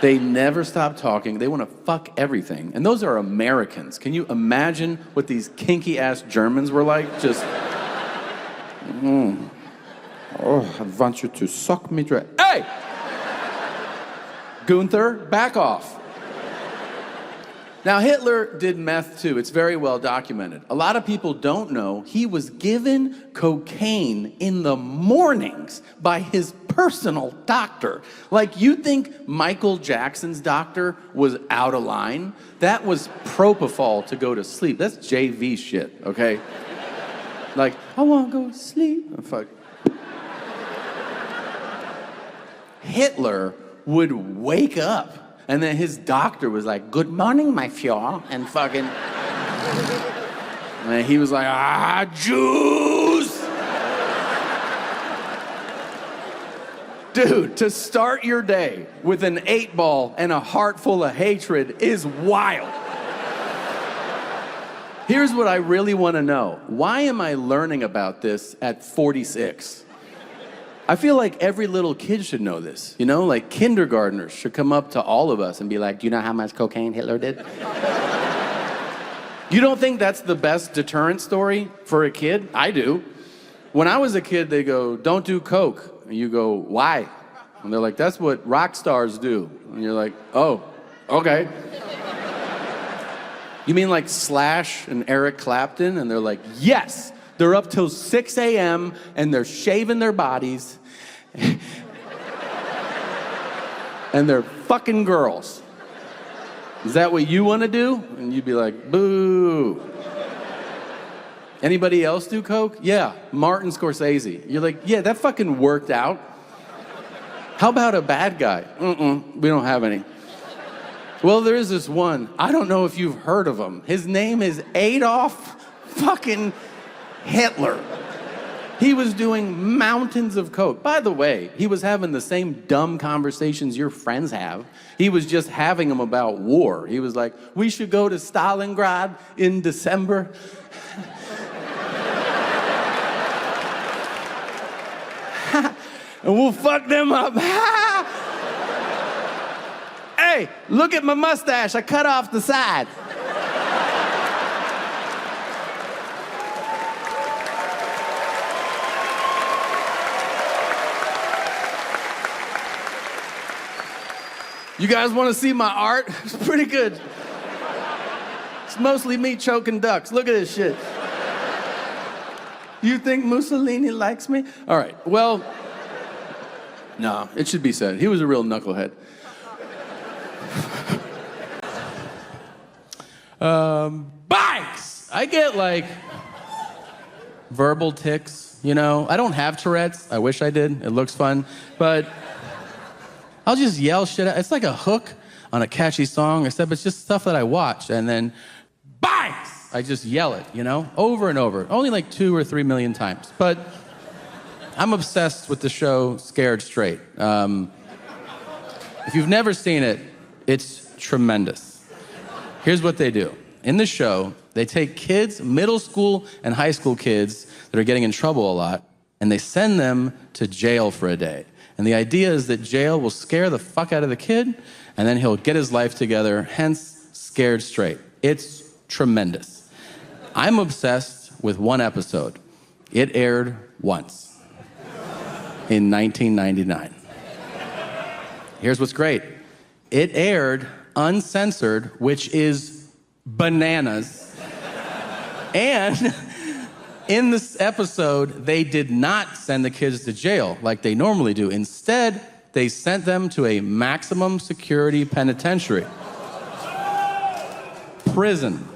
They never stop talking. They want to fuck everything. And those are Americans. Can you imagine what these kinky-ass Germans were like? Just, oh, I want you to suck me dry. Hey! Gunther, back off. Now, Hitler did meth too. It's very well documented. A lot of people don't know he was given cocaine in the mornings by his personal doctor. Like, you think Michael Jackson's doctor was out of line? That was propofol to go to sleep. That's JV shit, okay? Like, I want to go to sleep. Oh, fuck. Hitler would wake up, and then his doctor was like, "Good morning, my Führer," and fucking, and he was like, Jews! Dude, to start your day with an 8-ball and a heart full of hatred is wild. Here's what I really want to know. Why am I learning about this at 46? I feel like every little kid should know this, you know? Like, kindergartners should come up to all of us and be like, "Do you know how much cocaine Hitler did?" You don't think that's the best deterrent story for a kid? I do. When I was a kid, they go, "Don't do coke." And you go, "Why?" And they're like, "That's what rock stars do." And you're like, "Oh, okay." You mean like Slash and Eric Clapton? And they're like, "Yes." They're up till 6 a.m. and they're shaving their bodies. And they're fucking girls. Is that what you want to do? And you'd be like, "Boo." Anybody else do coke? Yeah, Martin Scorsese. You're like, "Yeah, that fucking worked out." How about a bad guy? We don't have any. Well, there is this one. I don't know if you've heard of him. His name is Adolf fucking Hitler. He was doing mountains of coke. By the way, he was having the same dumb conversations your friends have. He was just having them about war. He was like, "We should go to Stalingrad in December." And we'll fuck them up. Hey, look at my mustache. I cut off the side. You guys want to see my art? It's pretty good. It's mostly me choking ducks. Look at this shit. You think Mussolini likes me? All right, well, no, it should be said. He was a real knucklehead. Bikes! I get like verbal tics, you know? I don't have Tourette's. I wish I did. It looks fun. But I'll just yell shit out. It's like a hook on a catchy song, except it's just stuff that I watch. And then, bikes! I just yell it, you know? Over and over. Only like 2 or 3 million times. But I'm obsessed with the show Scared Straight. If you've never seen it, it's tremendous. Here's what they do. In the show, they take kids, middle school and high school kids that are getting in trouble a lot, and they send them to jail for a day. And the idea is that jail will scare the fuck out of the kid, and then he'll get his life together, hence Scared Straight. It's tremendous. I'm obsessed with one episode. It aired once in 1999. Here's what's great. It aired uncensored, which is bananas. And in this episode, they did not send the kids to jail like they normally do. Instead, they sent them to a maximum security penitentiary. Prison.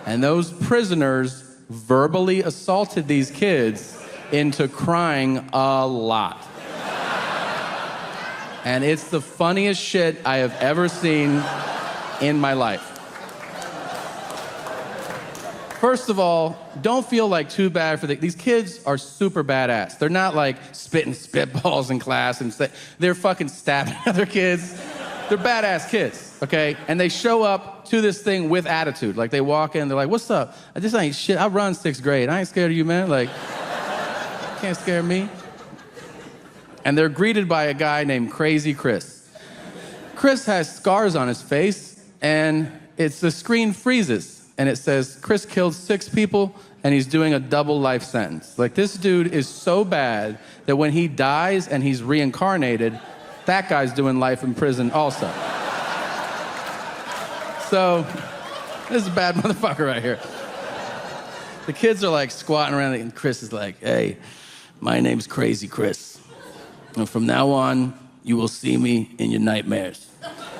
And those prisoners verbally assaulted these kids into crying a lot. And it's the funniest shit I have ever seen in my life. First of all, don't feel like too bad for these kids are super badass. They're not like spitting spitballs in class and they're fucking stabbing other kids. They're badass kids, okay? And they show up to this thing with attitude. Like they walk in, they're like, "What's up? This ain't shit. I run 6th grade. I ain't scared of you, man. Like, can't scare me." And they're greeted by a guy named Crazy Chris. Chris has scars on his face, and the screen freezes. And it says, Chris killed 6 people, and he's doing a double life sentence. Like, this dude is so bad that when he dies and he's reincarnated, that guy's doing life in prison also. So, this is a bad motherfucker right here. The kids are like squatting around, and Chris is like, "Hey, my name's Crazy Chris. And from now on, you will see me in your nightmares."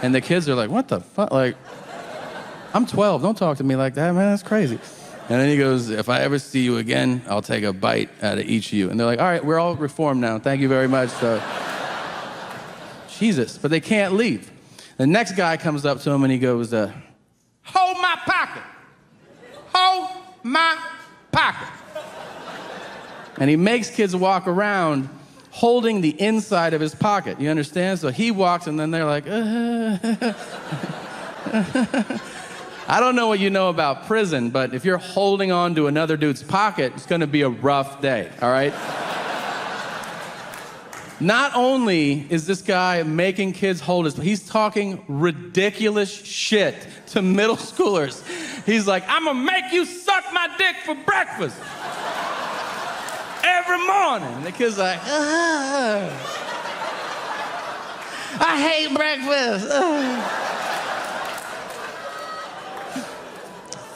And the kids are like, "What the fuck?" Like, I'm 12, don't talk to me like that, man, that's crazy. And then he goes, "If I ever see you again, I'll take a bite out of each of you." And they're like, "All right, we're all reformed now, thank you very much." Jesus, but they can't leave. The next guy comes up to him and he goes, "Hold my pocket. Hold my pocket." And he makes kids walk around holding the inside of his pocket, you understand? So he walks and then they're like, I don't know what you know about prison, but if you're holding on to another dude's pocket, it's gonna be a rough day, all right? Not only is this guy making kids hold he's talking ridiculous shit to middle schoolers. He's like, "I'm gonna make you suck my dick for breakfast every morning." And the kid's like, "Ugh. I hate breakfast. Ugh."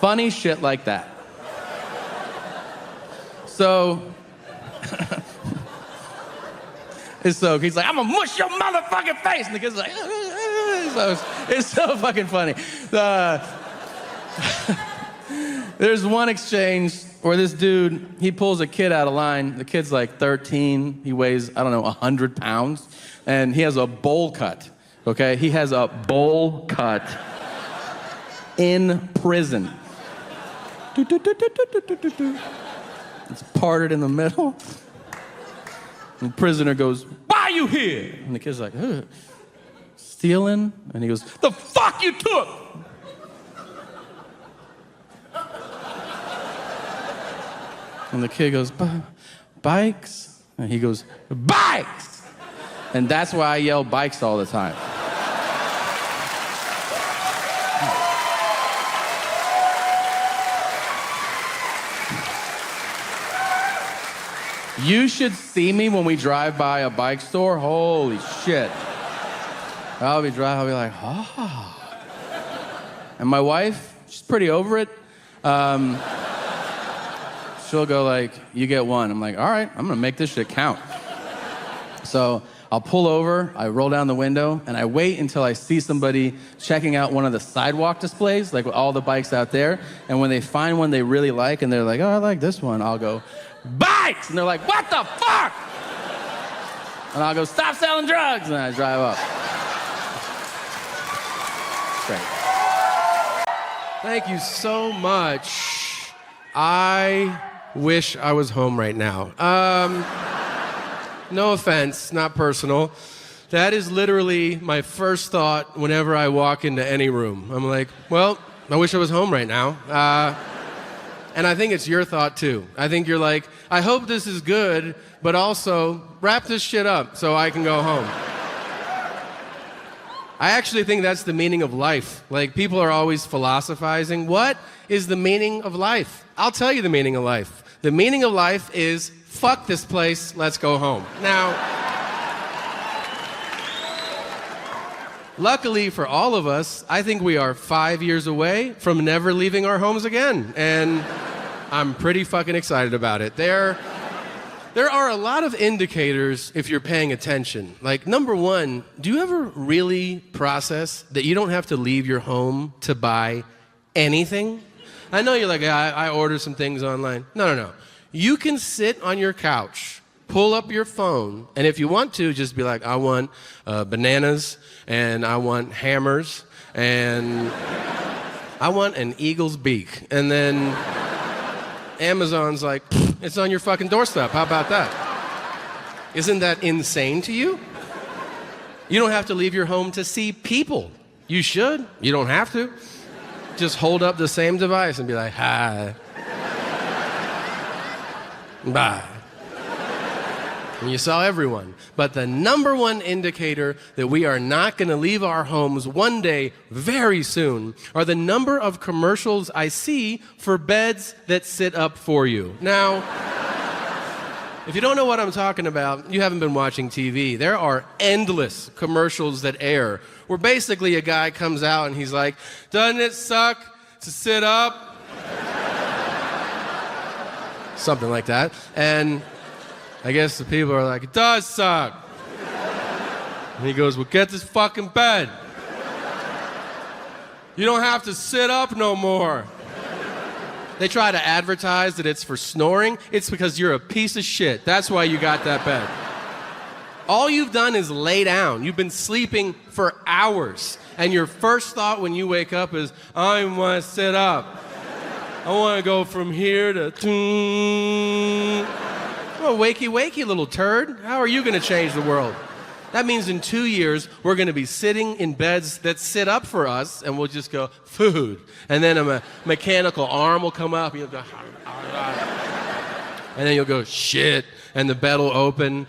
Funny shit like that. So, he's like, "I'm gonna mush your motherfucking face." And the kid's like, so it's so fucking funny. There's one exchange where this dude, he pulls a kid out of line. The kid's like 13. He weighs, 100 pounds. And he has a bowl cut, okay? He has a bowl cut in prison. It's parted in the middle. And the prisoner goes, "Why are you here?" And the kid's like, "Ugh. Stealing?" And he goes, "The fuck you took?" And the kid goes, "Bikes?" And he goes, "Bikes!" And that's why I yell bikes all the time. You should see me when we drive by a bike store. Holy shit. I'll be like, "Oh." And my wife, she's pretty over it. She'll go like, "You get one." I'm like, "All right, I'm gonna make this shit count." So I'll pull over, I roll down the window, and I wait until I see somebody checking out one of the sidewalk displays, like with all the bikes out there. And when they find one they really like, and they're like, "Oh, I like this one," I'll go, "Bikes!" And they're like, "What the fuck?" And I'll go, "Stop selling drugs!" And I drive up. Great. Thank you so much. I wish I was home right now. No offense, not personal. That is literally my first thought whenever I walk into any room. I'm like, well, I wish I was home right now. And I think it's your thought too. I think you're like, I hope this is good, but also wrap this shit up so I can go home. I actually think that's the meaning of life. Like, people are always philosophizing. What is the meaning of life? I'll tell you the meaning of life. The meaning of life is, fuck this place, let's go home. Now, luckily for all of us, I think we are 5 years away from never leaving our homes again. And I'm pretty fucking excited about it. There are a lot of indicators if you're paying attention. Like, number one, do you ever really process that you don't have to leave your home to buy anything? I know you're like, I order some things online. No. You can sit on your couch, pull up your phone, and if you want to, just be like, I want bananas, and I want hammers, and I want an eagle's beak. And then Amazon's like, it's on your fucking doorstep. How about that? Isn't that insane to you? You don't have to leave your home to see people. You should. You don't have to. Just hold up the same device and be like, hi. Bye. And you saw everyone. But the number one indicator that we are not going to leave our homes one day very soon are the number of commercials I see for beds that sit up for you. Now, if you don't know what I'm talking about, you haven't been watching TV. There are endless commercials that air where basically a guy comes out and he's like, doesn't it suck to sit up? Something like that. And I guess the people are like, it does suck. And he goes, well, get this fucking bed. You don't have to sit up no more. They try to advertise that it's for snoring. It's because you're a piece of shit. That's why you got that bed. All you've done is lay down. You've been sleeping for hours. And your first thought when you wake up is, I want to sit up. I want to go from here to... Oh, wakey, wakey, little turd. How are you going to change the world? That means in 2 years, we're going to be sitting in beds that sit up for us, and we'll just go, food. And then a mechanical arm will come up, and you'll go, and then you'll go, shit, and the bed will open,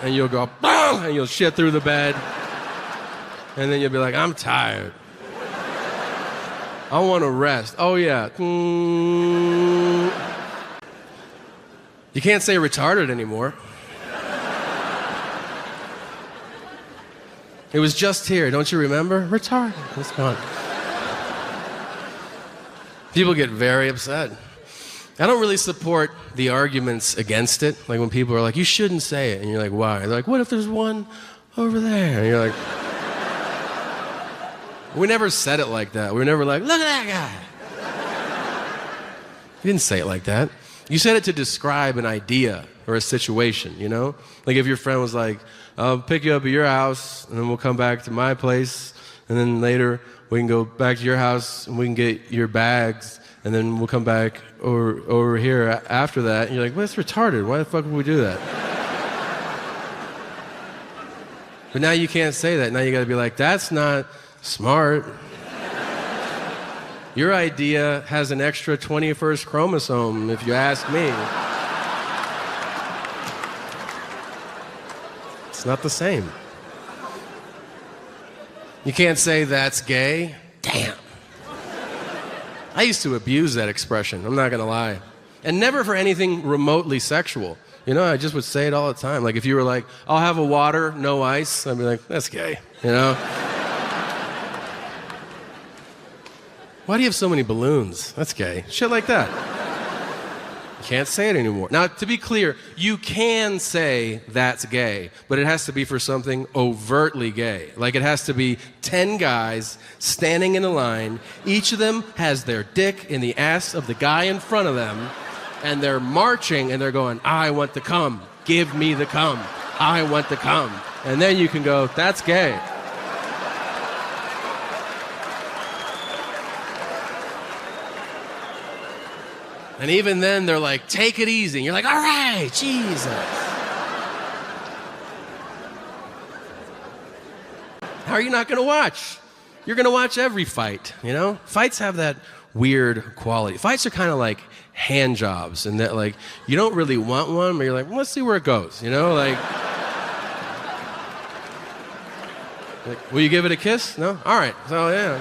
and you'll go, bah! And you'll shit through the bed, and then you'll be like, I'm tired. I want to rest. Oh, yeah. You can't say retarded anymore. It was just here, don't you remember? Retarded. It's gone. People get very upset. I don't really support the arguments against it. Like when people are like, you shouldn't say it. And you're like, why? They're like, what if there's one over there? And you're like, we never said it like that. We were never like, look at that guy. You didn't say it like that. You said it to describe an idea or a situation, you know? Like if your friend was like, I'll pick you up at your house, and then we'll come back to my place, and then later we can go back to your house, and we can get your bags, and then we'll come back over here after that. And you're like, well, that's retarded. Why the fuck would we do that? But now you can't say that. Now you got to be like, that's not smart. Your idea has an extra 21st chromosome, if you ask me. It's not the same. You can't say that's gay. Damn. I used to abuse that expression, I'm not gonna lie. And never for anything remotely sexual. You know, I just would say it all the time. Like if you were like, I'll have a water, no ice, I'd be like, that's gay, you know? Why do you have so many balloons? That's gay. Shit like that. You can't say it anymore. Now, to be clear, you can say that's gay, but it has to be for something overtly gay. Like it has to be 10 guys standing in a line. Each of them has their dick in the ass of the guy in front of them, and they're marching and they're going, I want the cum. Give me the cum. I want the cum. And then you can go, that's gay. And even then, they're like, take it easy. And you're like, all right, Jesus. How are you not going to watch? You're going to watch every fight, you know? Fights have that weird quality. Fights are kind of like hand jobs, and that, like, you don't really want one, but you're like, well, let's see where it goes, you know? Like, will you give it a kiss? No? All right. So, yeah.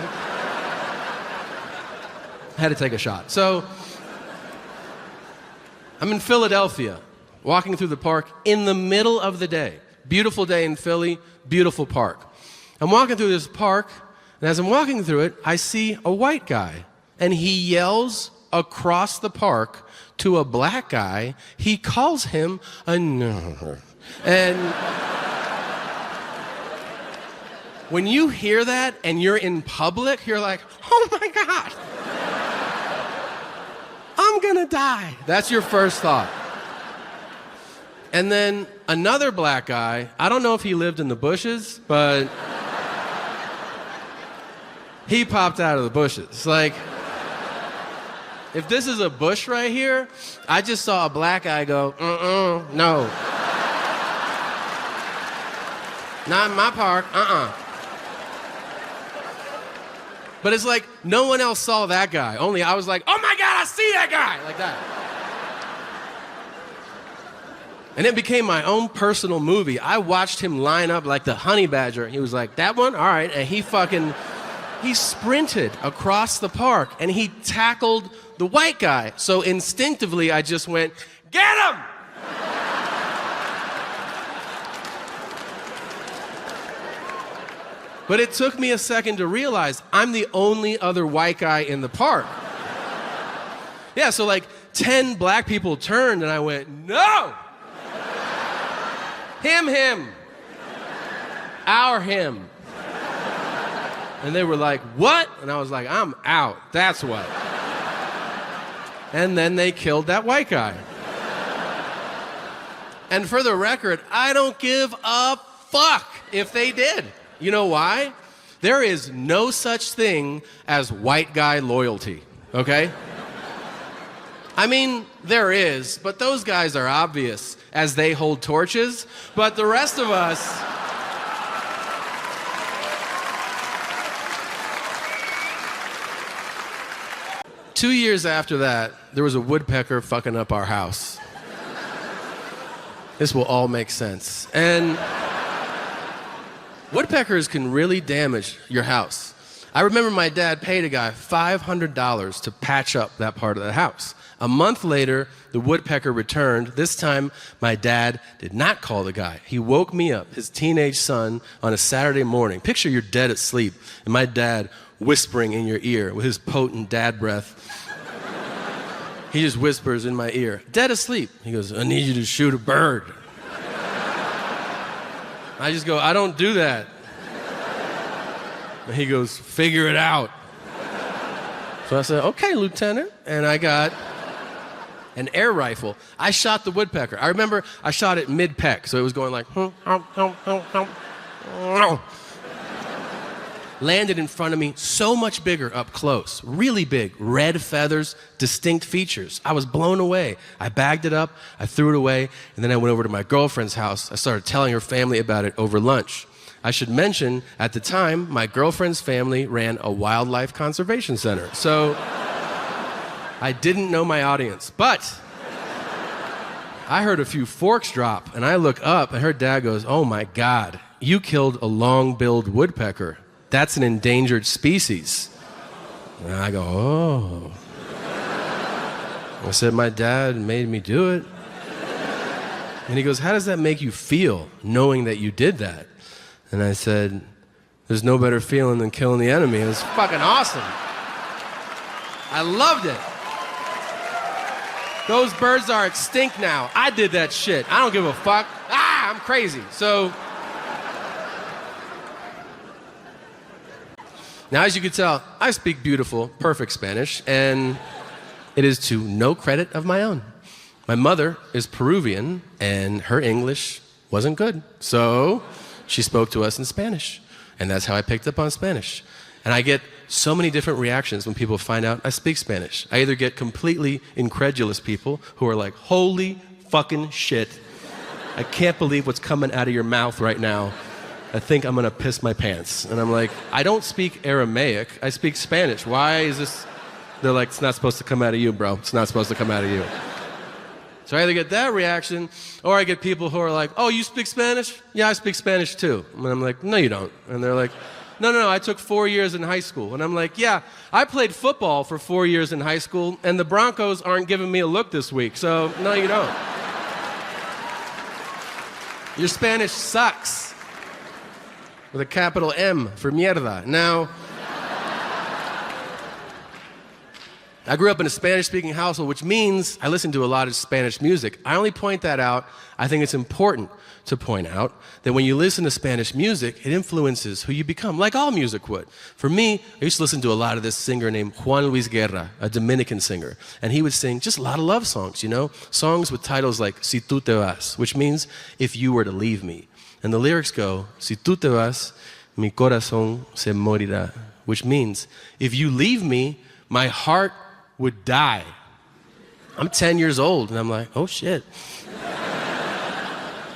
I had to take a shot. So, I'm in Philadelphia, walking through the park in the middle of the day. Beautiful day in Philly, beautiful park. I'm walking through this park, and as I'm walking through it, I see a white guy, and he yells across the park to a black guy. He calls him a nerd. And when you hear that and you're in public, you're like, oh my God. I'm gonna die. That's your first thought. And then another black guy, I don't know if he lived in the bushes, but he popped out of the bushes. Like, if this is a bush right here, I just saw a black guy go, no. Not in my park, But it's like, no one else saw that guy. Only I was like, oh my God, I see that guy, like that. And it became my own personal movie. I watched him line up like the honey badger. He was like, that one? All right. And he sprinted across the park and he tackled the white guy. So instinctively, I just went, get him! But it took me a second to realize I'm the only other white guy in the park. Yeah, so like 10 black people turned and I went, no! Him. Our him. And they were like, what? And I was like, I'm out. That's what. And then they killed that white guy. And for the record, I don't give a fuck if they did. You know why? There is no such thing as white guy loyalty, okay? I mean, there is, but those guys are obvious as they hold torches. But the rest of us... Two years after that, there was a woodpecker fucking up our house. This will all make sense. And woodpeckers can really damage your house. I remember my dad paid a guy $500 to patch up that part of the house. A month later, the woodpecker returned. This time, my dad did not call the guy. He woke me up, his teenage son, on a Saturday morning. Picture you're dead at sleep, and my dad whispering in your ear with his potent dad breath. He just whispers in my ear, dead asleep. He goes, I need you to shoot a bird. I just go, I don't do that. And he goes, figure it out. So I said, okay, Lieutenant. And I got an air rifle. I shot the woodpecker. I remember I shot it mid-peck, so it was going like, landed in front of me, so much bigger up close, really big, red feathers, distinct features. I was blown away. I bagged it up, I threw it away, and then I went over to my girlfriend's house. I started telling her family about it over lunch. I should mention, at the time, my girlfriend's family ran a wildlife conservation center. So I didn't know my audience, but I heard a few forks drop, and I look up, and her dad goes, oh my God, you killed a long-billed woodpecker. That's an endangered species. And I go, oh. I said, my dad made me do it. And he goes, how does that make you feel, knowing that you did that? And I said, there's no better feeling than killing the enemy. It was fucking awesome. I loved it. Those birds are extinct now. I did that shit. I don't give a fuck. I'm crazy. So... Now, as you can tell, I speak beautiful, perfect Spanish, and it is to no credit of my own. My mother is Peruvian, and her English wasn't good. So she spoke to us in Spanish, and that's how I picked up on Spanish. And I get so many different reactions when people find out I speak Spanish. I either get completely incredulous people who are like, holy fucking shit, I can't believe what's coming out of your mouth right now. I think I'm gonna piss my pants. And I'm like, I don't speak Aramaic, I speak Spanish. Why is this? They're like, it's not supposed to come out of you, bro. It's not supposed to come out of you. So I either get that reaction, or I get people who are like, oh, you speak Spanish? Yeah, I speak Spanish too. And I'm like, no, you don't. And they're like, no, I took 4 years in high school. And I'm like, yeah, I played football for 4 years in high school, and the Broncos aren't giving me a look this week, so no, you don't. Your Spanish sucks. With a capital M for mierda. Now, I grew up in a Spanish-speaking household, which means I listen to a lot of Spanish music. I only point that out. I think it's important to point out that when you listen to Spanish music, it influences who you become, like all music would. For me, I used to listen to a lot of this singer named Juan Luis Guerra, a Dominican singer, and he would sing just a lot of love songs, you know? Songs with titles like Si tú te vas, which means if you were to leave me. And the lyrics go, Si tú te vas, mi corazón se morirá, which means if you leave me, my heart would die. I'm 10 years old, and I'm like, oh shit.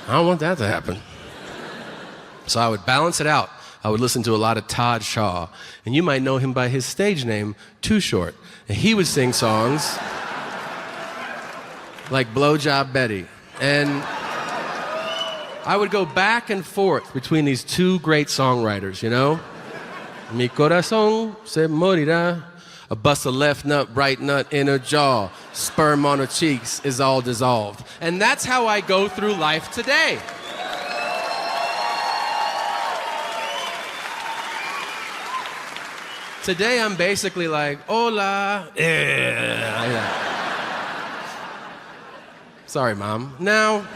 I don't want that to happen. So I would balance it out. I would listen to a lot of Todd Shaw, and you might know him by his stage name, Too Short. And he would sing songs like Blowjob Betty. And I would go back and forth between these two great songwriters, you know? Mi corazón se morirá. A bust of left nut, right nut in her jaw. Sperm on her cheeks is all dissolved. And that's how I go through life today. Today I'm basically like, hola. Yeah. Sorry, Mom. Now,